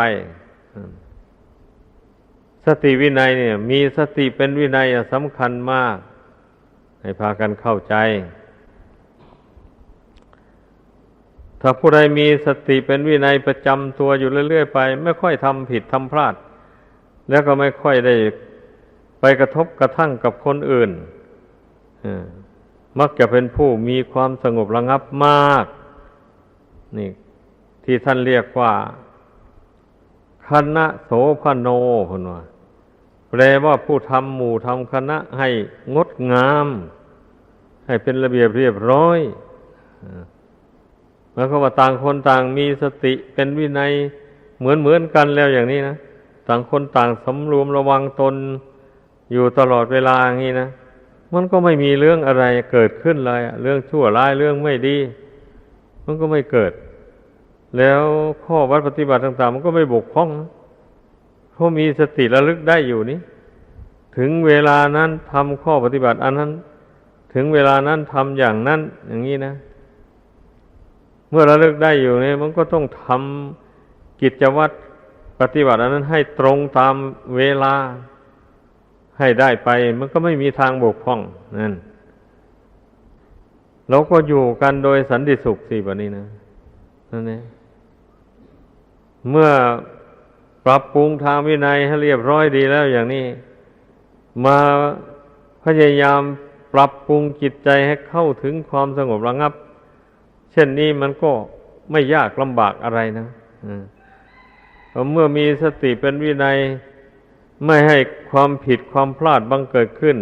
สติวินัยเนี่ยมีสติเป็นวินัยสำคัญมากให้พากันเข้าใจถ้าผู้ใดมีสติเป็นวินัยประจำตัวอยู่เรื่อยๆไปไม่ค่อยทำผิดทำพลาดแล้วก็ไม่ค่อยได้ไปกระทบกระทั่งกับคนอื่น มักจะเป็นผู้มีความสงบระงับมากนี่ที่ท่านเรียกว่าคณะโสภโนคนว่าแปลว่าผู้ทำหมู่ทำคณะให้งดงามให้เป็นระเบียบเรียบร้อยแล้วก็ว่าต่างคนต่างมีสติเป็นวินัยเหมือนกันแล้วอย่างนี้นะต่างคนต่างสำรวมระวังตนอยู่ตลอดเวลาอย่างนี้นะมันก็ไม่มีเรื่องอะไรเกิดขึ้นเลยเรื่องชั่วร้ายเรื่องไม่ดีมันก็ไม่เกิดแล้วข้อวัดปฏิบัติต่างๆมันก็ไม่บกพร่องเพราะมีสติระลึกได้อยู่นี้ถึงเวลานั้นทำข้อปฏิบัติอันนั้นถึงเวลานั้นทำอย่างนั้นอย่างนี้นะเมื่อระลึกได้อยู่เนี่ยมันก็ต้องทำกิจวัตรปฏิบัติอันนั้นให้ตรงตามเวลาให้ได้ไปมันก็ไม่มีทางบกพร่องนั่นเราก็อยู่กันโดยสันติสุขสิแบบนี้นะนั่นเองเมื่อปรับปรุงทางวินัยให้เรียบร้อยดีแล้วอย่างนี้มาพยายามปรับปรุงจิตใจให้เข้าถึงความสงบระงับเช่นนี้มันก็ไม่ยากลำบากอะไรนะเมื่อมีสติเป็นวินัยไม่ให้ความผิดความพลาดบังเกิดขึ้น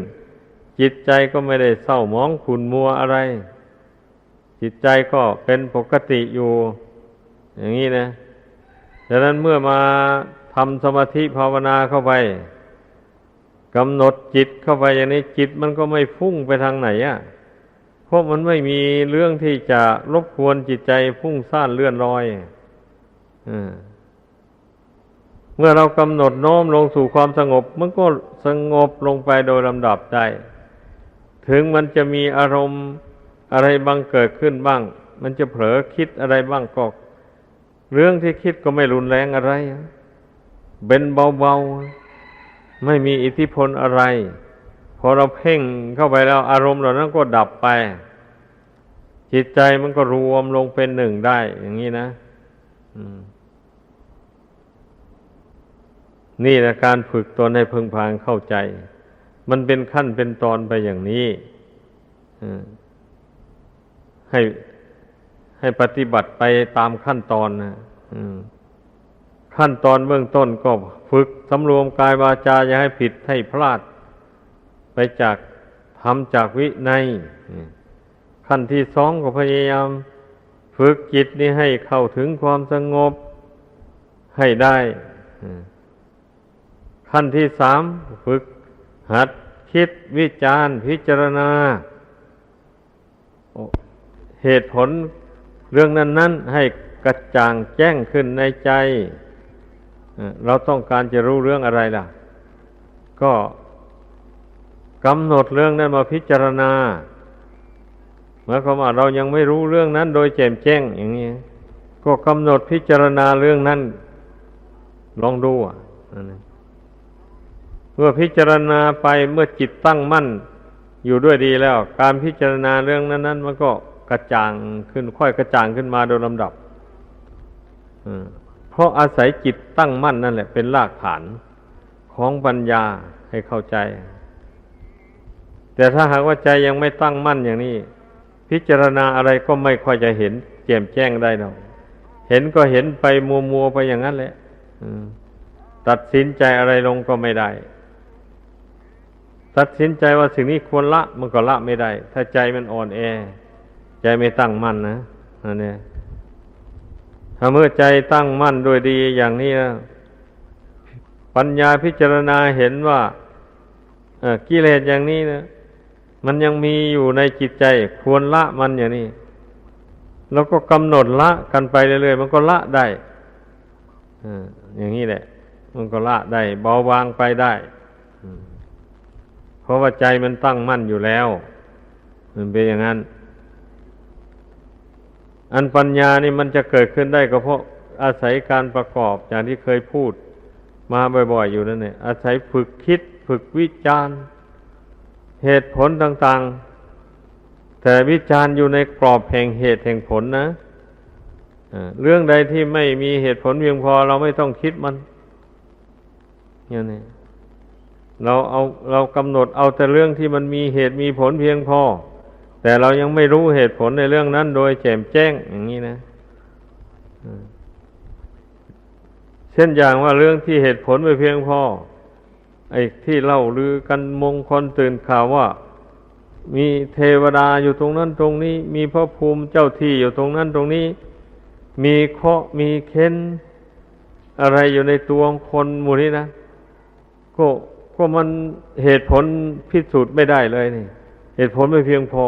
จิตใจก็ไม่ได้เศร้าหมองขุ่นมัวอะไรจิตใจก็เป็นปกติอยู่อย่างนี้นะดังนั้นเมื่อมาทำสมาธิภาวนาเข้าไปกำหนดจิตเข้าไปอย่างนี้จิตมันก็ไม่ฟุ้งไปทางไหนเพราะมันไม่มีเรื่องที่จะรบกวนจิตใจฟุ้งซ่านเลื่อนลอยเมื่อเรากำหนดโน้มลงสู่ความสงบมันก็สงบลงไปโดยลำดับได้ถึงมันจะมีอารมณ์อะไรบ้างเกิดขึ้นบ้างมันจะเผลอคิดอะไรบ้างก็เรื่องที่คิดก็ไม่รุนแรงอะไรเป็นเบาๆไม่มีอิทธิพลอะไรพอเราเพ่งเข้าไปแล้วอารมณ์เหล่านั้นก็ดับไปจิตใจมันก็รวมลงเป็นหนึ่งได้อย่างนี้นะนี่แหละการฝึกตนให้พึงพาเข้าใจมันเป็นขั้นเป็นตอนไปอย่างนี้ให้ปฏิบัติไปตามขั้นตอนนะขั้นตอนเบื้องต้นก็ฝึกสำรวมกายวาจาอย่าให้ผิดให้พลาดไปจากทำจากวินัยขั้นที่สองก็พยายามฝึกจิตนี้ให้เข้าถึงความสงบให้ได้ขั้นที่สามฝึกหัดคิดวิจารณ์พิจารณาเหตุผลเรื่องนั้นๆให้กระจ่างแจ้งขึ้นในใจเราต้องการจะรู้เรื่องอะไรล่ะก็กำหนดเรื่องนั้นมาพิจารณาหมายความว่าเรายังไม่รู้เรื่องนั้นโดยแจ่มแจ้งอย่างนี้ก็กำหนดพิจารณาเรื่องนั้นลองดูเมื่อพิจารณาไปเมื่อจิตตั้งมั่นอยู่ด้วยดีแล้วการพิจารณาเรื่องนั้นมันก็กระจ่างขึ้นค่อยกระจ่างขึ้นมาโดยลำดับเพราะอาศัยจิตตั้งมั่นนั่นแหละเป็นรากฐานของปัญญาให้เข้าใจแต่ถ้าหากว่าใจยังไม่ตั้งมั่นอย่างนี้พิจารณาอะไรก็ไม่ค่อยจะเห็นแจ่มแจ้งได้หรอกเห็นก็เห็นไปมัวๆไปอย่างนั้นแหละตัดสินใจอะไรลงก็ไม่ได้ตัดสินใจว่าสิ่งนี้ควรละมันก็ละไม่ได้ถ้าใจมันอ่อนแอใจไม่ตั้งมั่นนะนั่นเองถ้าเมื่อใจตั้งมั่นโดยดีอย่างนี้ปัญญาพิจารณาเห็นว่ากิเลสอย่างนี้นะมันยังมีอยู่ในจิตใจควรละมันอย่างนี้แล้วก็กำหนดละกันไปเรื่อยๆมันก็ละได้อย่างนี้แหละมันก็ละได้เบาบางไปได้เพราะว่าใจมันตั้งมั่นอยู่แล้วมันเป็นอย่างนั้นอันปัญญานี่มันจะเกิดขึ้นได้ก็เพราะอาศัยการประกอบอย่างที่เคยพูดมาบ่อยๆอยู่นั่นแหละอาศัยฝึกคิดฝึกวิจารณ์เหตุผลต่างๆแต่วิจารณ์อยู่ในกรอบแห่งเหตุแห่งผลนะเรื่องใดที่ไม่มีเหตุผลเพียงพอเราไม่ต้องคิดมันอย่างนี้ เรากำหนดเอาแต่เรื่องที่มันมีเหตุมีผลเพียงพอแต่เรายังไม่รู้เหตุผลในเรื่องนั้นโดยแจ่มแจ้งอย่างนี้นะเช่นอย่างว่าเรื่องที่เหตุผลไม่เพียงพอไอ้ที่เล่าลือกันมงคลตื่นข่าวว่ามีเทวดาอยู่ตรงนั้นตรงนี้มีพระภูมิเจ้าที่อยู่ตรงนั้นตรงนี้มีเคราะห์มีเค้นอะไรอยู่ในตัวของคนหมู่นี้นะก็มันเหตุผลพิสูจน์ไม่ได้เลยนี่เหตุผลไม่เพียงพอ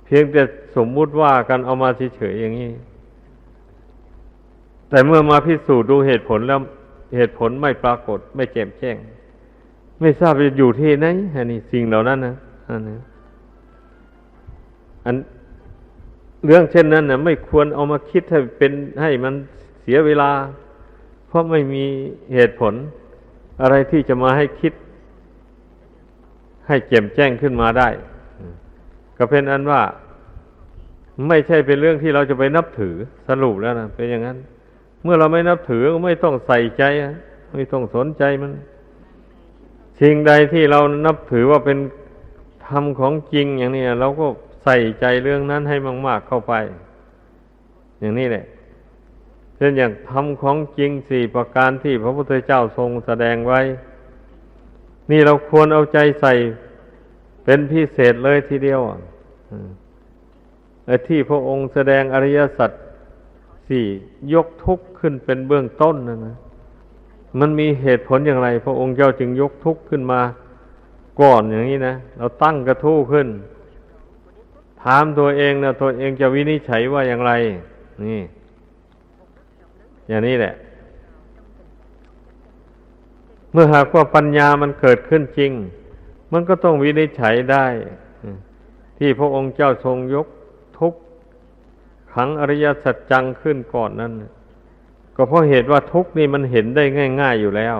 เพียงแต่สมมุติว่ากันเอามาเฉยๆอย่างนี้แต่เมื่อมาพิสูจน์ดูเหตุผลแล้วเหตุผลไม่ปรากฏไม่แจ่มแจ้งไม่ทราบจะอยู่ที่ไหนอันนี้สิ่งเหล่านั้นนะอันเรื่องเช่นนั้นนะไม่ควรเอามาคิดให้มันเสียเวลาเพราะไม่มีเหตุผลอะไรที่จะมาให้คิดให้แจ่มแจ้งขึ้นมาได้ก็เป็นอันว่าไม่ใช่เป็นเรื่องที่เราจะไปนับถือสรุปแล้วนะเป็นอย่างนั้นเมื่อเราไม่นับถือก็ไม่ต้องใส่ใจไม่ต้องสนใจมันสิ่งใดที่เรานับถือว่าเป็นธรรมของจริงอย่างนี้เราก็ใส่ใจเรื่องนั้นให้มากๆเข้าไปอย่างนี้แหละเช่นอย่างธรรมของจริง4ประการที่พระพุทธเจ้าทรงแสดงไว้นี่เราควรเอาใจใส่เป็นพิเศษเลยทีเดียวที่พระองค์แสดงอริยสัจสี่ยกทุกข์ขึ้นเป็นเบื้องต้นนะมันมีเหตุผลอย่างไรพระองค์เจ้าจึงยกทุกข์ขึ้นมาก่อนอย่างนี้นะเราตั้งกระทู้ขึ้นถามตัวเองนะตัวเองจะวินิจฉัยว่าอย่างไรนี่อย่างนี้แหละเมื่อหากว่าปัญญามันเกิดขึ้นจริงมันก็ต้องวินิจฉัยได้ที่พระองค์เจ้าทรงยกทุกข์ขังอริยสัจจังขึ้นก่อนนั้นก็เพราะเหตุว่าทุกข์นี่มันเห็นได้ง่ายๆอยู่แล้ว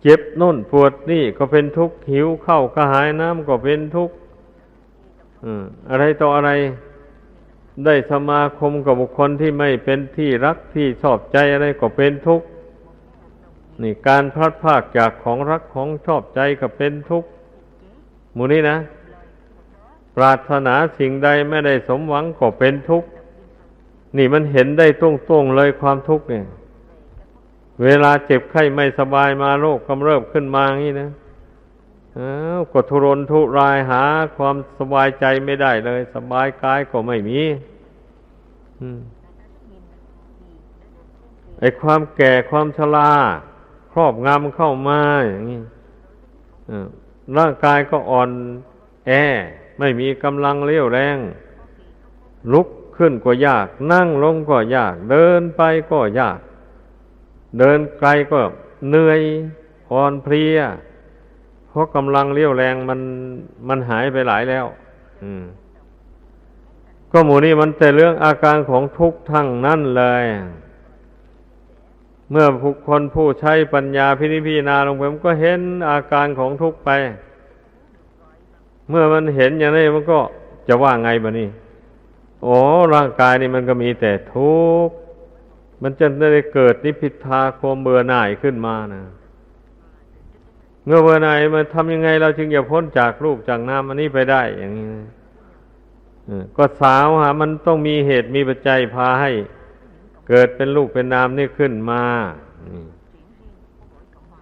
เจ็บโน่นปวดนี่ก็เป็นทุกข์หิวข้าวกระหายน้ำก็เป็นทุกข์อะไรต่ออะไรได้สมาคมกับบุคคลที่ไม่เป็นที่รักที่ชอบใจอะไรก็เป็นทุกข์นี่การพลัดพรากจากของรักของชอบใจก็เป็นทุกข์หมู่นี้นะปรารถนาสิ่งใดไม่ได้สมหวังก็เป็นทุกข์นี่มันเห็นได้ตรงๆเลยความทุกข์เนี่ยเวลาเจ็บไข้ไม่สบายมาโรคกำเริบขึ้นมาอย่างนี้นะก็ทุรนทุรายหาความสบายใจไม่ได้เลยสบายกายก็ไม่มีไอ้ความแก่ความชราครอบงำเข้ามาอย่างนี้ร่างกายก็อ่อนแอไม่มีกำลังเรี่ยวแรงลุกขึ้นก็ยากนั่งลงก็ยากเดินไปก็ยากเดินไกลก็เหนื่อยอ่อนเพลียเพราะกำลังเรี่ยวแรงมันหายไปหลายแล้วก็หมู่นี้มันแต่เรื่องอาการของทุกข์ทั้งนั้นเลยเมื่อบุคคลผู้ใช้ปัญญาพิจารณาลงไปมันก็เห็นอาการของทุกข์ไปเมื่อมันเห็นอย่างนี้มันก็จะว่าไงบัดนี้ร่างกายนี่มันก็มีแต่ทุกข์มันจะได้เกิดนิพพิทาความเบื่อหน่ายขึ้นมานะเมื่อเบื่อหน่ายมันทำยังไงเราจึงจะพ้นจากรูปจากนามอันนี้ไปได้อย่างนี้นะก็สาวมันต้องมีเหตุมีปัจจัยพาให้เกิดเป็นรูปเป็นนามนี่ขึ้นมา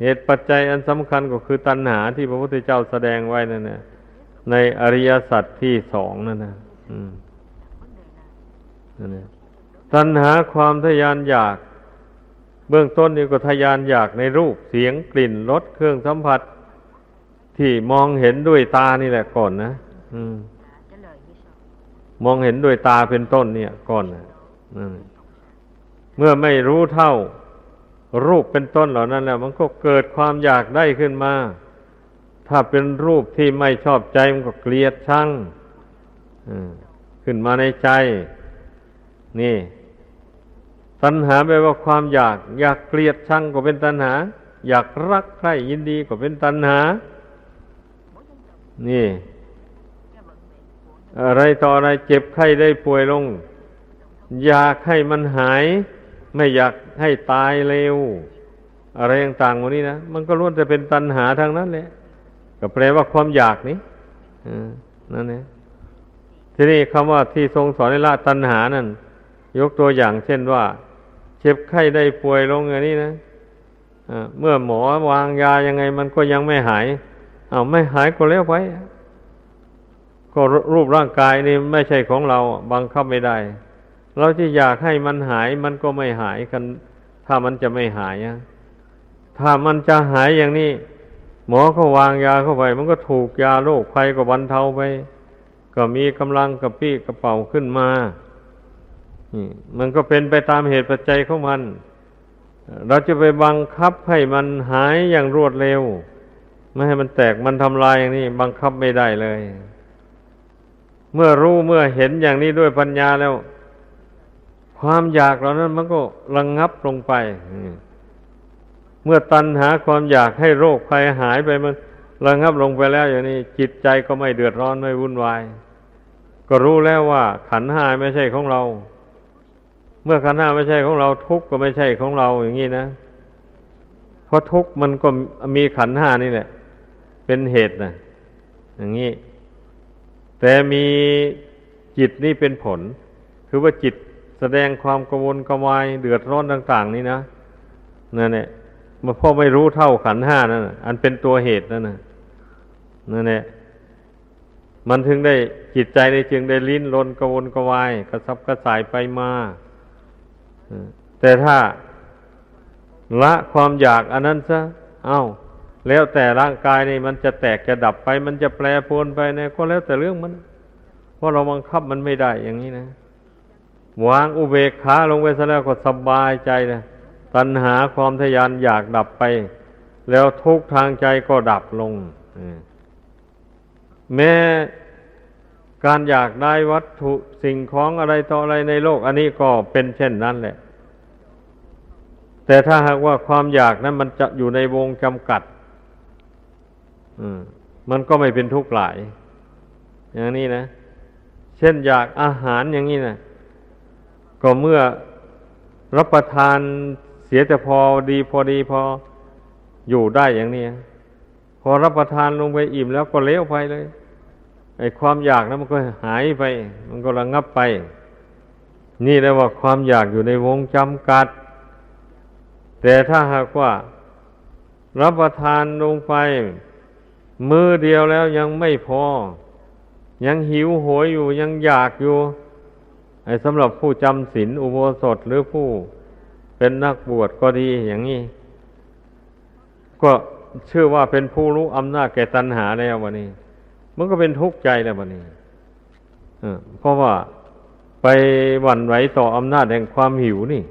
เหตุปัจจัยอันสำคัญก็คือตัณหาที่พระพุทธเจ้าแสดงไว้นั่นนะในอริยสัจที่2นั่นนะตัณหาความทยานอยากเบื้องต้นนี่ก็ทยานอยากในรูปเสียงกลิ่นรสเครื่องสัมผัสที่มองเห็นด้วยตานี่แหละก่อนนะมองเห็นด้วยตาเป็นต้นเนี่ยก่อนนะเมื่อไม่รู้เท่ารูปเป็นต้นเหล่านั้นแล้วมันก็เกิดความอยากได้ขึ้นมาถ้าเป็นรูปที่ไม่ชอบใจมันก็เกลียดชังขึ้นมาในใจนี่ตัณหาแปลว่าความอยากเกลียดชังก็เป็นตัณหาอยากรักใคร่ยินดีก็เป็นตัณหานี่อะไรต่ออะไรเจ็บไข้ได้ป่วยลงอยากให้มันหายไม่อยากให้ตายเร็ว อะไรต่างๆหมดนี้นะมันก็ล้วนแต่เป็นตัณหาทางนั้นแหละก็แปลว่าความอยากนี้นั่นเองทีนี้คำว่าที่ทรงสอนให้ละตัณหานั่นยกตัวอย่างเช่นว่าเจ็บไข้ได้ป่วยลงอย่างนี้นะเมื่อหมอวางยายังไงมันก็ยังไม่หายไม่หายก็แล้วไปก็รูปร่างกายนี่ไม่ใช่ของเราบังคับไม่ได้เราจะอยากให้มันหายมันก็ไม่หายกันถ้ามันจะไม่หายถ้ามันจะหายอย่างนี้หมอก็วางยาเข้าไปมันก็ถูกยาโรคภัยก็บรรเทาไปก็มีกำลังกระปรี้กระเป๋าขึ้นมามันก็เป็นไปตามเหตุปัจจัยของมันเราจะไปบังคับให้มันหายอย่างรวดเร็วไม่ให้มันแตกมันทำลายอย่างนี้บังคับไม่ได้เลยเมื่อรู้เมื่อเห็นอย่างนี้ด้วยปัญญาแล้วความอยากเหล่านั้นมันก็ระงับลงไปเมื่อตัณหาความอยากให้โรคภัยหายไปมันระงับลงไปแล้วอย่างนี้จิตใจก็ไม่เดือดร้อนไม่วุ่นวายก็รู้แล้วว่าขันธ์ห้าไม่ใช่ของเราเมื่อขันธ์ห้าไม่ใช่ของเราทุกข์ก็ไม่ใช่ของเราอย่างนี้นะเพราะทุกข์มันก็มีขันธ์ห้านี่แหละเป็นเหตุนะอย่างนี้แต่มีจิตนี่เป็นผลคือว่าจิตแสดงความกังวลกระวายเดือดร้อนต่างๆนี่นะนั่นแหละเพราะไม่รู้เท่าขันธ์ห้านั่นอันเป็นตัวเหตุนั่นแหละมันถึงได้จิตใจได้จึงได้ลิ้นรนกระวนกระวายกระสับกระส่ายไปมาแต่ถ้าละความอยากอันนั้นซะแล้วแต่ร่างกายนี่มันจะแตกจะดับไปมันจะแปรปรวนไปเนี่ยก็แล้วแต่เรื่องมันเพราะเราบังคับมันไม่ได้อย่างนี้นะวางอุเบกขาลงไปซะแล้วก็สบายใจนะตัณหาความทยานอยากดับไปแล้วทุกข์ทางใจก็ดับลงแม้การอยากได้วัตถุสิ่งของอะไรต่ออะไรในโลกอันนี้ก็เป็นเช่นนั้นแหละแต่ถ้าหากว่าความอยากนั้นมันจะอยู่ในวงจำกัดมันก็ไม่เป็นทุกข์หลายอย่างนี้นะเช่นอยากอาหารอย่างนี้นะก็เมื่อรับประทานเสียแต่พอดีพออยู่ได้อย่างนี้พอรับประทานลงไปอิ่มแล้วก็เลี้ยวไปเลยไอ้ความอยากนั้นมันก็หายไปมันก็ระงับไปนี่เรียกว่าความอยากอยู่ในวงจำกัดแต่ถ้าหากว่ารับประทานลงไปมื้อเดียวแล้วยังไม่พอยังหิวโหยอยู่ยังอยากอยู่ไอ้สำหรับผู้จำศีลอุโบสถหรือผู้เป็นนักบวชก็ดีอย่างนี้ก็ชื่อว่าเป็นผู้รู้อำนาจแก่ตัณหาแล้ววันนี้มันก็เป็นทุกข์ใจแล้ววันนี้เพราะว่าไปหวั่นไหวต่ออำนาจแห่งความหิวนี่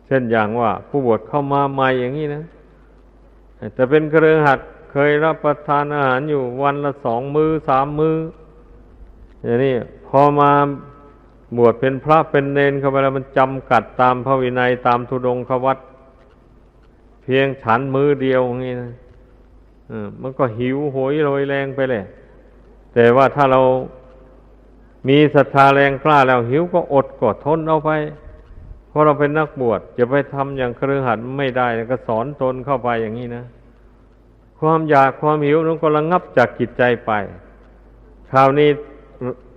เช่นอย่างว่าผู้บวชเข้ามาใหม่อย่างนี้นะแต่เป็นคฤหัสถ์เคยรับประทานอาหารอยู่วันละ2 มื้อ3 มื้ออย่างนี้พอมาบวชเป็นพระเป็นเณรเข้าไปแล้วมันจำกัดตามพระวินัยตามธุดงควัตรเพียงฉันมื้อเดียวอย่างนี้นะมันก็หิวโหยโรยแรงไปเลยแต่ว่าถ้าเรามีศรัทธาแรงกล้าแล้วหิวก็อดก็ทนเอาไปเพราะเราเป็นนักบวชจะไปทำอย่างคฤหัสถ์ไม่ได้ก็สอนตนเข้าไปอย่างนี้นะความอยากความหิวนั้นก็ระงับจากจิตใจไปคราวนี้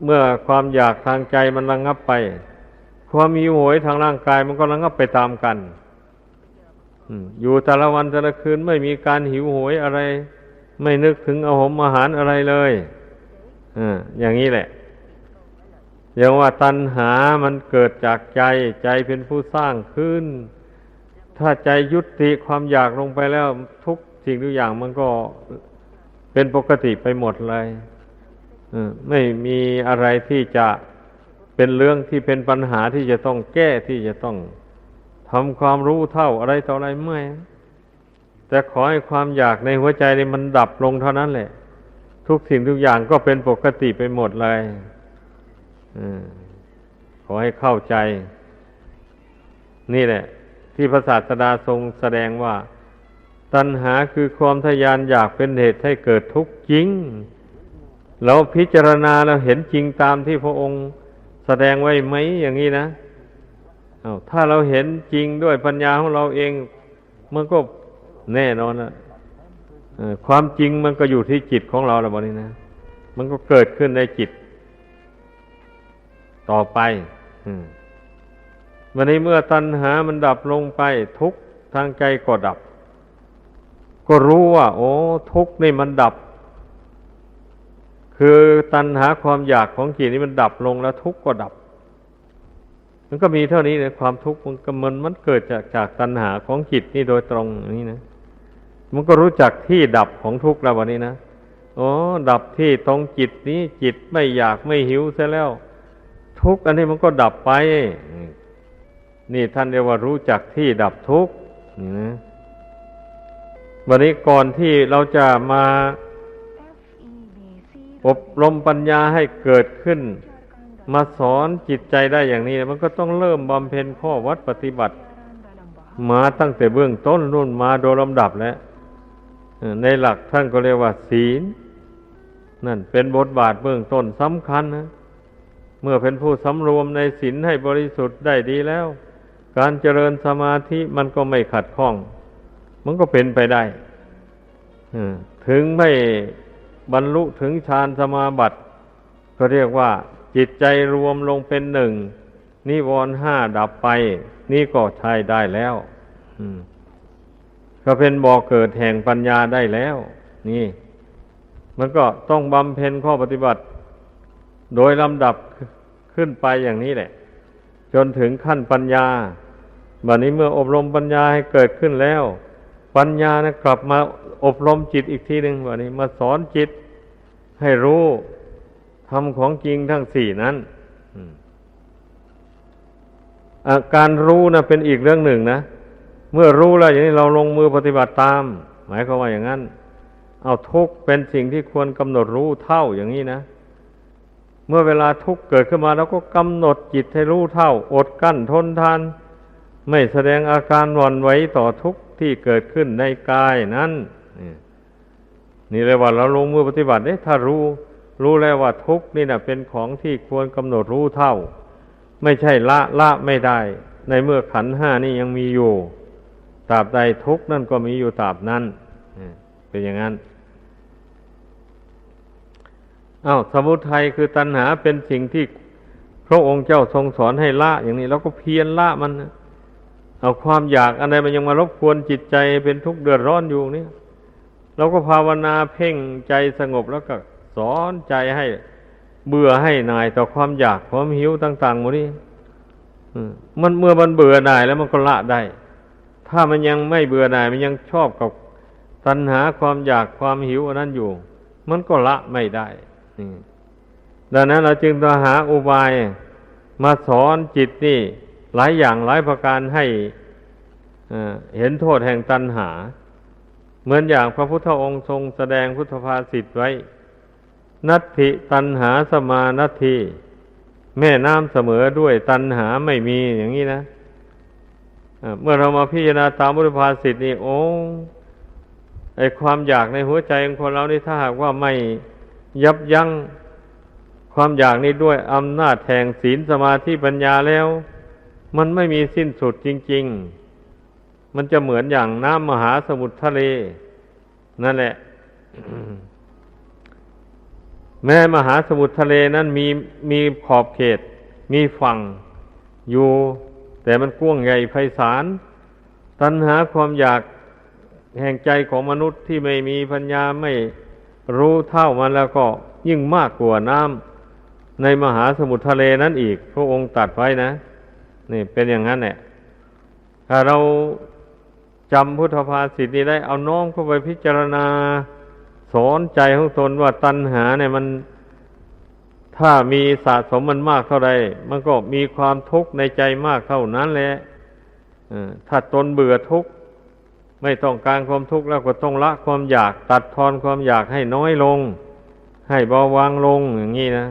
เมื่อความอยากทางใจมันระงับไปความหิวโหยทางร่างกายมันก็ระงับไปตามกันอยู่แต่ละวันแต่ละคืนไม่มีการหิวโหยอะไรไม่นึกถึงอาหารอะไรเลยอย่างนี้แหละอย่างว่าตัณหามันเกิดจากใจเป็นผู้สร้างขึ้นถ้าใจยุติความอยากลงไปแล้วทุกสิ่งทุกอย่างมันก็เป็นปกติไปหมดเลยไม่มีอะไรที่จะเป็นเรื่องที่เป็นปัญหาที่จะต้องแก้ที่จะต้องทำความรู้เท่าอะไรต่ออะไรไม่แต่ขอให้ความอยากในหัวใจนี่มันดับลงเท่านั้นแหละทุกสิ่งทุกอย่างก็เป็นปกติไปหมดเลยขอให้เข้าใจนี่แหละที่พระศาสดาทรงแสดงว่าตัณหาคือความทะยานอยากเป็นเหตุให้เกิดทุกข์จริงเราพิจารณาแล้วเห็นจริงตามที่พระองค์แสดงไว้ไหมอย่างนี้นะถ้าเราเห็นจริงด้วยปัญญาของเราเอง มันก็แน่นอนนะความจริงมันก็อยู่ที่จิตของเราแล้วบัดนี้นะมันก็เกิดขึ้นในจิตต่อไปวันนี้เมื่อตัณหามันดับลงไปทุกข์ทางใจก็ดับก็รู้ว่าโอ้ทุกข์นี่มันดับคือตัณหาความอยากของจิตนี่มันดับลงแล้วทุกข์ก็ดับมันก็มีเท่านี้เลยความทุกข์มันเกิดจากตัณหาของจิตนี่โดยตรงนี่นะมันก็รู้จักที่ดับของทุกข์แล้ววันนี้นะอ๋อดับที่ตรงจิตนี้จิตไม่อยากไม่หิวเสียแล้วทุกข์อันนี้มันก็ดับไปนี่ท่านเรียกว่ารู้จักที่ดับทุกข์นี่นะวันนี้ก่อนที่เราจะมาอบรมปัญญาให้เกิดขึ้นมาสอนจิตใจได้อย่างนี้มันก็ต้องเริ่มบำเพ็ญข้อวัดปฏิบัติมาตั้งแต่เบื้องต้นนู่นมาโดยลำดับแล้วในหลักท่านก็เรียกว่าศีลนั่นเป็นบทบาทเบื้องต้นสำคัญนะเมื่อเป็นผู้สำรวมในศีลให้บริสุทธิ์ได้ดีแล้วการเจริญสมาธิมันก็ไม่ขัดข้องมันก็เป็นไปได้ถึงไม่บรรลุถึงฌานสมาบัติก็เรียกว่าจิตใจรวมลงเป็นหนึ่งนิวรณ์ห้าดับไปนี่ก็ใช้ได้แล้วก็เป็นบ่อเกิดแห่งปัญญาได้แล้วนี่มันก็ต้องบำเพ็ญข้อปฏิบัติโดยลำดับขึ้นไปอย่างนี้แหละจนถึงขั้นปัญญาบัดนี้เมื่ออบรมปัญญาให้เกิดขึ้นแล้วปัญญานะกลับมาอบรมจิตอีกทีหนึ่งบัดนี้มาสอนจิตให้รู้ธรรมของจริงทั้งสี่นั้นการรู้นะเป็นอีกเรื่องหนึ่งนะเมื่อรู้แล้วอย่างนี้เราลงมือปฏิบัติตามหมายความว่าอย่างนั้นเอาทุกข์เป็นสิ่งที่ควรกำหนดรู้เท่าอย่างนี้นะเมื่อเวลาทุกข์เกิดขึ้นมาเราก็กำหนดจิตให้รู้เท่าอดกั้นทนทานไม่แสดงอาการหวั่นไหวต่อทุกข์ที่เกิดขึ้นในกายนั้นนี่เลยว่าเราลงมือปฏิบัติถ้ารู้แล้วว่าทุกข์นี่นะเป็นของที่ควรกำหนดรู้เท่าไม่ใช่ละไม่ได้ในเมื่อขันธ์ห้านี่ยังมีอยู่ตราบใดทุกข์นั่นก็มีอยู่ตราบนั้นเป็นอย่างนั้นสมุทัยคือตัณหาเป็นสิ่งที่พระองค์เจ้าทรงสอนให้ละอย่างนี้เราก็เพียรละมันเอาความอยากอะไรมันยังมารบกวนจิตใจเป็นทุกข์เดือดร้อนอยู่เนี่ยเราก็ภาวนาเพ่งใจสงบแล้วก็สอนใจให้เบื่อให้หน่ายต่อความอยากความหิวต่างๆหมดนี้มันเมื่อมันเบื่อหน่ายแล้วมันก็ละได้ถ้ามันยังไม่เบื่อหน่ายมันยังชอบกับตัณหาความอยากความหิวอันนั้นอยู่มันก็ละไม่ได้ดังนั้นเราจึงต้องหาอุบายมาสอนจิตนี่หลายอย่างหลายประการให้เห็นโทษแห่งตัณหาเหมือนอย่างพระพุทธองค์ทรงแสดงพุทธภาษิตไว้นัตถิตัณหาสมานัตถิแม่น้ำเสมอด้วยตัณหาไม่มีอย่างนี้นะเมื่อเรามาพิจารณาตามพุทธภาษิตนี่ไอความอยากในหัวใจของคนเรานี่ถ้าหากว่าไม่ยับยั้งความอยากนี้ด้วยอำนาจแห่งศีลสมาธิปัญญาแล้วมันไม่มีสิ้นสุดจริงๆมันจะเหมือนอย่างน้ำมหาสมุทรทะเลนั่นแหละ แม้มหาสมุทรทะเลนั้นมีขอบเขตมีฝั่งอยู่แต่มันกว้างใหญ่ไพศาลตัณหาความอยากแห่งใจของมนุษย์ที่ไม่มีปัญญาไม่รู้เท่ามันแล้วก็ยิ่งมากกว่าน้ำในมหาสมุทรทะเลนั้นอีกพระองค์ตรัสไว้นะนี่เป็นอย่างนั้นแหละถ้าเราจำพุทธภาษิตนี้ได้เอาน้อมเข้าไปพิจารณาสอนใจของตนว่าตัณหาเนี่ยมันถ้ามีสะสมมันมากเท่าใดมันก็มีความทุกข์ในใจมากเท่านั้นแหละถ้าตนเบื่อทุกข์ไม่ต้องการความทุกข์แล้วก็ต้องละความอยากตัดทอนความอยากให้น้อยลงให้เบาบางลงอย่างนี้นะ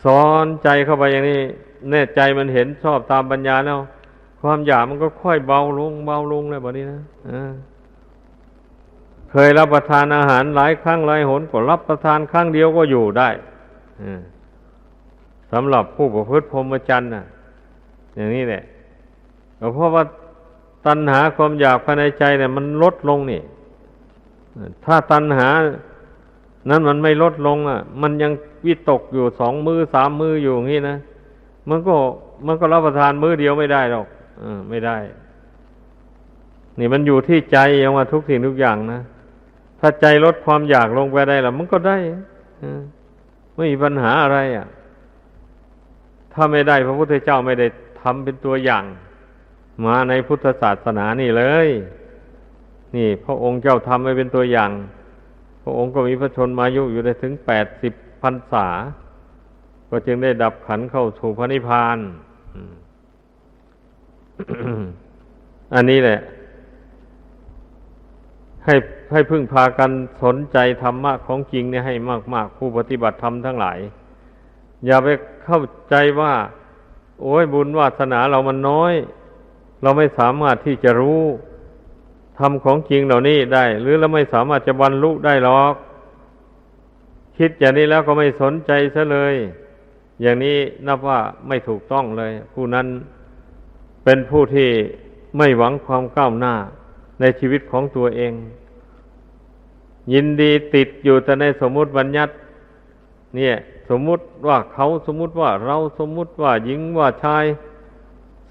สอนใจเข้าไปอย่างนี้แน่ใจมันเห็นชอบตามปัญญาแล้วความอยากมันก็ค่อยเบาลงเลยแบบนี้นะเคยรับประทานอาหารหลายครั้งหลายหนก็รับประทานครั้งเดียวก็อยู่ได้สำหรับผู้ประพฤติพรหมจรรย์นะอย่างนี้แหละเพราะว่า ตัณหาความอยากภายในใจเนี่ยมันลดลงนี่ถ้าตัณหานั้นมันไม่ลดลงอ่ะมันยังวิตกอยู่2 มื้อ 3 มื้ออยู่อย่างนี้นะมันก็รับประทานมื้อเดียวไม่ได้หรอกไม่ได้นี่มันอยู่ที่ใจอย่างว่าทุกสิ่งทุกอย่างนะถ้าใจลดความอยากลงไปได้แล้วมันก็ได้ไม่มีปัญหาอะไรอ่ะถ้าไม่ได้พระพุทธเจ้าไม่ได้ทำเป็นตัวอย่างมาในพุทธศาสนานี่เลยนี่พระองค์เจ้าทำให้เป็นตัวอย่างพระองค์ก็มีพระชนมายุอยู่ได้ถึง80 พรรษาก็จึงได้ดับขันธ์เข้าสู่พระนิพพาน อันนี้แหละให้พึ่งพากันสนใจธรรมะของจริงเนี่ยให้มากๆผู้ปฏิบัติธรรมทั้งหลายอย่าไปเข้าใจว่าโอ้ยบุญวาสนาเรามันน้อยเราไม่สามารถที่จะรู้ธรรมของจริงเหล่านี้ได้หรือเราไม่สามารถจะบรรลุได้หรอกคิดอย่างนี้แล้วก็ไม่สนใจซะเลยอย่างนี้นับว่าไม่ถูกต้องเลยผู้นั้นเป็นผู้ที่ไม่หวังความก้าวหน้าในชีวิตของตัวเองยินดีติดอยู่แต่ในสมมุติบัญญัติเนี่ยสมมุติว่าเขาสมมุติว่าเราสมมุติว่าหญิงว่าชาย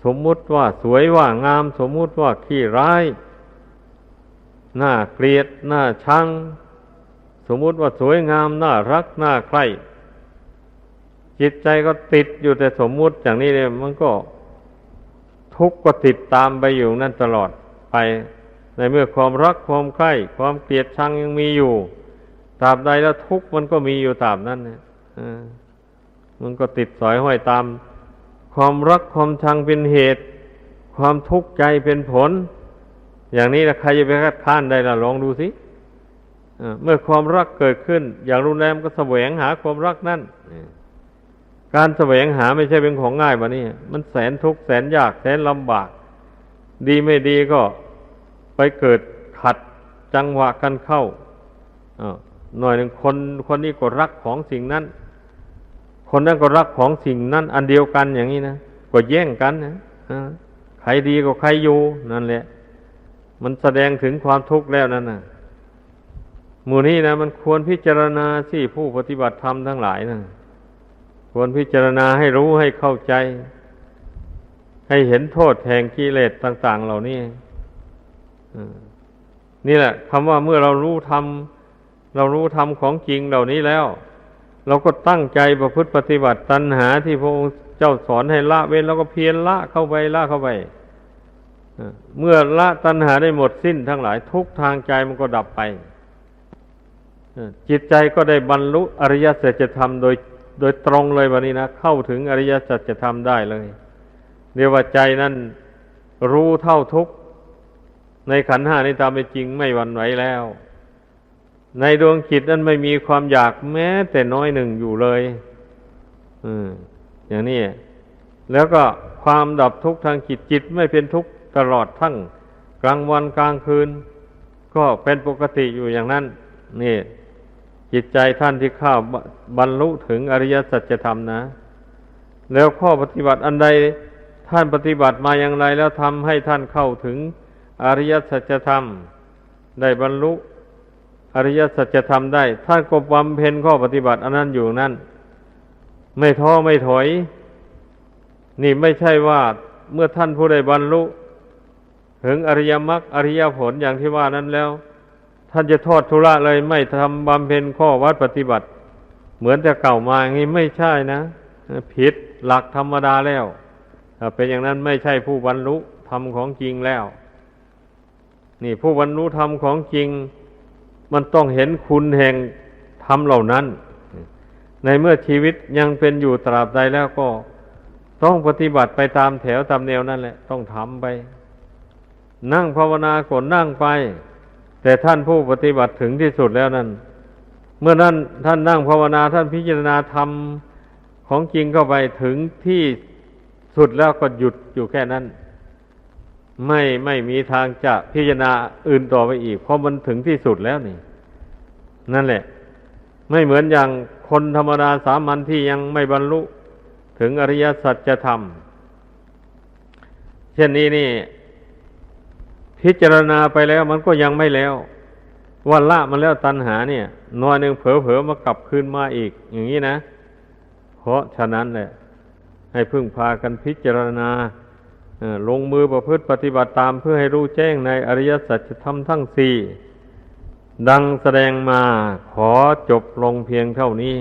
สมมุติว่าสวยว่างามสมมุติว่าขี้ร้ายน่าเกลียดน่าชังสมมุติว่าสวยงามน่ารักน่าใคร่จิตใจก็ติดอยู่แต่สมมุติอย่างนี้เนี่ยมันก็ทุกข์ก็ติดตามไปอยู่นั่นตลอดไปในเมื่อความรักความใคร่ความเกลียดชังยังมีอยู่ตราบใดแล้วทุกข์มันก็มีอยู่ตราบนั้นเนี่ยมันก็ติดสอยห้อยตามความรักความชังเป็นเหตุความทุกข์ใจเป็นผลอย่างนี้ละใครจะไปคัดค้านได้ล่ะลองดูสิเมื่อความรักเกิดขึ้นอย่างรุนแรงก็แสวงหาความรักนั่นการแสวงหาไม่ใช่เป็นของง่ายบะนี่มันแสนทุกข์แสนยากแสนลำบากดีไม่ดีก็ไปเกิดขัดจังหวะกันเข้าหน่อยหนึ่งคนนี้ก็รักของสิ่งนั้นคนนั้นก็รักของสิ่งนั้นอันเดียวกันอย่างนี้นะก็แย่งกันนะใครดีก็ใครอยู่นั่นแหละมันแสดงถึงความทุกข์แล้วนั่นน่ะหมู่นี้นะมันควรพิจารณาสิผู้ปฏิบัติธรรมทั้งหลายนะควรพิจารณาให้รู้ให้เข้าใจให้เห็นโทษแห่งกิเลสต่างๆเหล่านี้นี่แหละคำว่าเมื่อเรารู้ธรรมของจริงเหล่านี้แล้วเราก็ตั้งใจประพฤติปฏิบัติตัณหาที่พระองค์เจ้าสอนให้ละเว้นเราก็เพียรละเข้าไปเมื่อละตัณหาได้หมดสิ้นทั้งหลายทุกทางใจมันก็ดับไปจิตใจก็ได้บรรลุอริยสัจธรรมโดยตรงเลยวันนี้นะเข้าถึงอริยสัจธรรมได้เลยเรียกว่าใจนั้นรู้เท่าทุกข์ในขันธ์ห้านี้ตามเป็นจริงไม่หวั่นไหวแล้วในดวงจิตนั้นไม่มีความอยากแม้แต่น้อยหนึ่งอยู่เลยอย่างนี้แล้วก็ความดับทุกข์ทางจิตไม่เป็นทุกข์ตลอดทั้งกลางวันกลางคืนก็เป็นปกติอยู่อย่างนั้นนี่จิตใจท่านที่เข้าบรรลุถึงอริยสัจธรรมนะแล้วข้อปฏิบัติอันใดท่านปฏิบัติมาอย่างไรแล้วทำให้ท่านเข้าถึงอริยสัจธรรมได้บรรลุอริยสัจธรรมได้ท่านก็บำเพ็ญข้อปฏิบัติอันนั้นอยู่นั่นไม่ท้อไม่ถอยนี่ไม่ใช่ว่าเมื่อท่านผู้ใดบรรลุถึงอริยมรรคอริยผลอย่างที่ว่านั้นแล้วท่านจะทอดทุระเลยไม่ทำบำเพ็ญข้อวัดปฏิบัติเหมือนแต่เก่ามาอย่างนี้ไม่ใช่นะผิดหลักธรรมดาแล้วถ้าเป็นอย่างนั้นไม่ใช่ผู้บรรลุธรรมของจริงแล้วนี่ผู้บรรลุธรรมของจริงมันต้องเห็นคุณแห่งธรรมเหล่านั้นในเมื่อชีวิตยังเป็นอยู่ตราบใดแล้วก็ต้องปฏิบัติไปตามแถวตามแนวนั่นแหละต้องทำไปนั่งภาวนาก็นั่งไปแต่ท่านผู้ปฏิบัติถึงที่สุดแล้วนั้นเมื่อนั้นท่านนั่งภาวนาท่านพิจารณาธรรมของจริงเข้าไปถึงที่สุดแล้วก็หยุดอยู่แค่นั้นไม่มีทางจะพิจารณาอื่นต่อไปอีกเพราะมันถึงที่สุดแล้วนี่นั่นแหละไม่เหมือนอย่างคนธรรมดาสามัญที่ยังไม่บรรลุถึงอริยสัจธรรมเช่นนี้นี่ พิจารณาไปแล้วมันก็ยังไม่แล้วว่าละมันแล้วตัณหาเนี่ยหน่อยหนึ่งเผลอๆมากลับคืนมาอีกอย่างนี้นะเพราะฉะนั้นแหละให้พึ่งพากันพิจารณาลงมือประพฤติปฏิบัติตามเพื่อให้รู้แจ้งในอริยสัจธรรมทั้งสี่ดังแสดงมาขอจบลงเพียงเท่านี้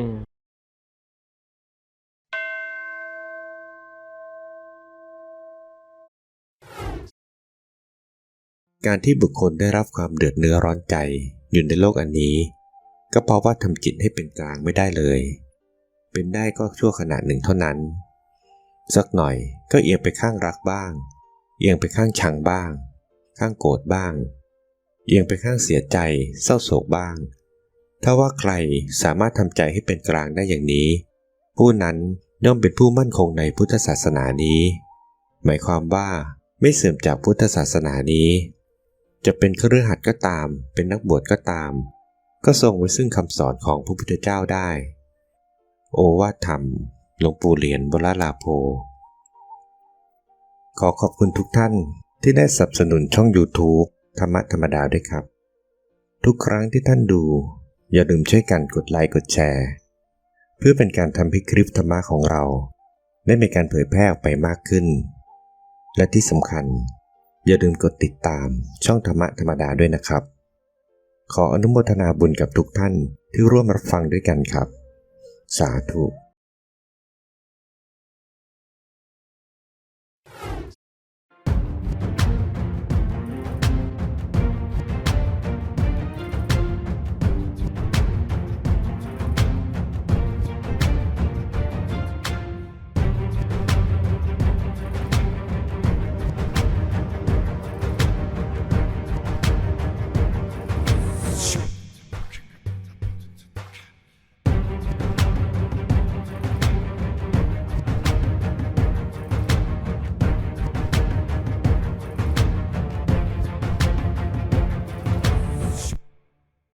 การที่บุคคลได้รับความเดือดเนื้อร้อนใจอยู่ในโลกอันนี้ก็เพราะว่าทำจิตให้เป็นกลางไม่ได้เลยเป็นได้ก็ชั่วขณะหนึ่งเท่านั้นสักหน่อยก็เอียงไปข้างรักบ้างเอียงไปข้างชังบ้างข้างโกรธบ้างเอียงไปข้างเสียใจเศร้าโศกบ้างถ้าว่าใครสามารถทำใจให้เป็นกลางได้อย่างนี้ผู้นั้นย่อมเป็นผู้มั่นคงในพุทธศาสนานี้หมายความว่าไม่เสื่อมจากพุทธศาสนานี้จะเป็นคฤหัสถ์ก็ตามเป็นนักบวชก็ตามก็ทรงไว้ซึ่งคำสอนของพระพุทธเจ้าได้โอวาทธรรมหลวงปู่เหรียญวรลาโภขอขอบคุณทุกท่านที่ได้สนับสนุนช่อง YouTube ธรรมะธรรมดาด้วยครับทุกครั้งที่ท่านดูอย่าลืมช่วยกันกดไลค์กดแชร์เพื่อเป็นการทำให้คลิปธรรมะของเราได้มีการเผยแพร่ออกไปมากขึ้นและที่สำคัญอย่าลืมกดติดตามช่องธรรมะธรรมดาด้วยนะครับขออนุโมทนาบุญกับทุกท่านที่ร่วมรับฟังด้วยกันครับสาธุ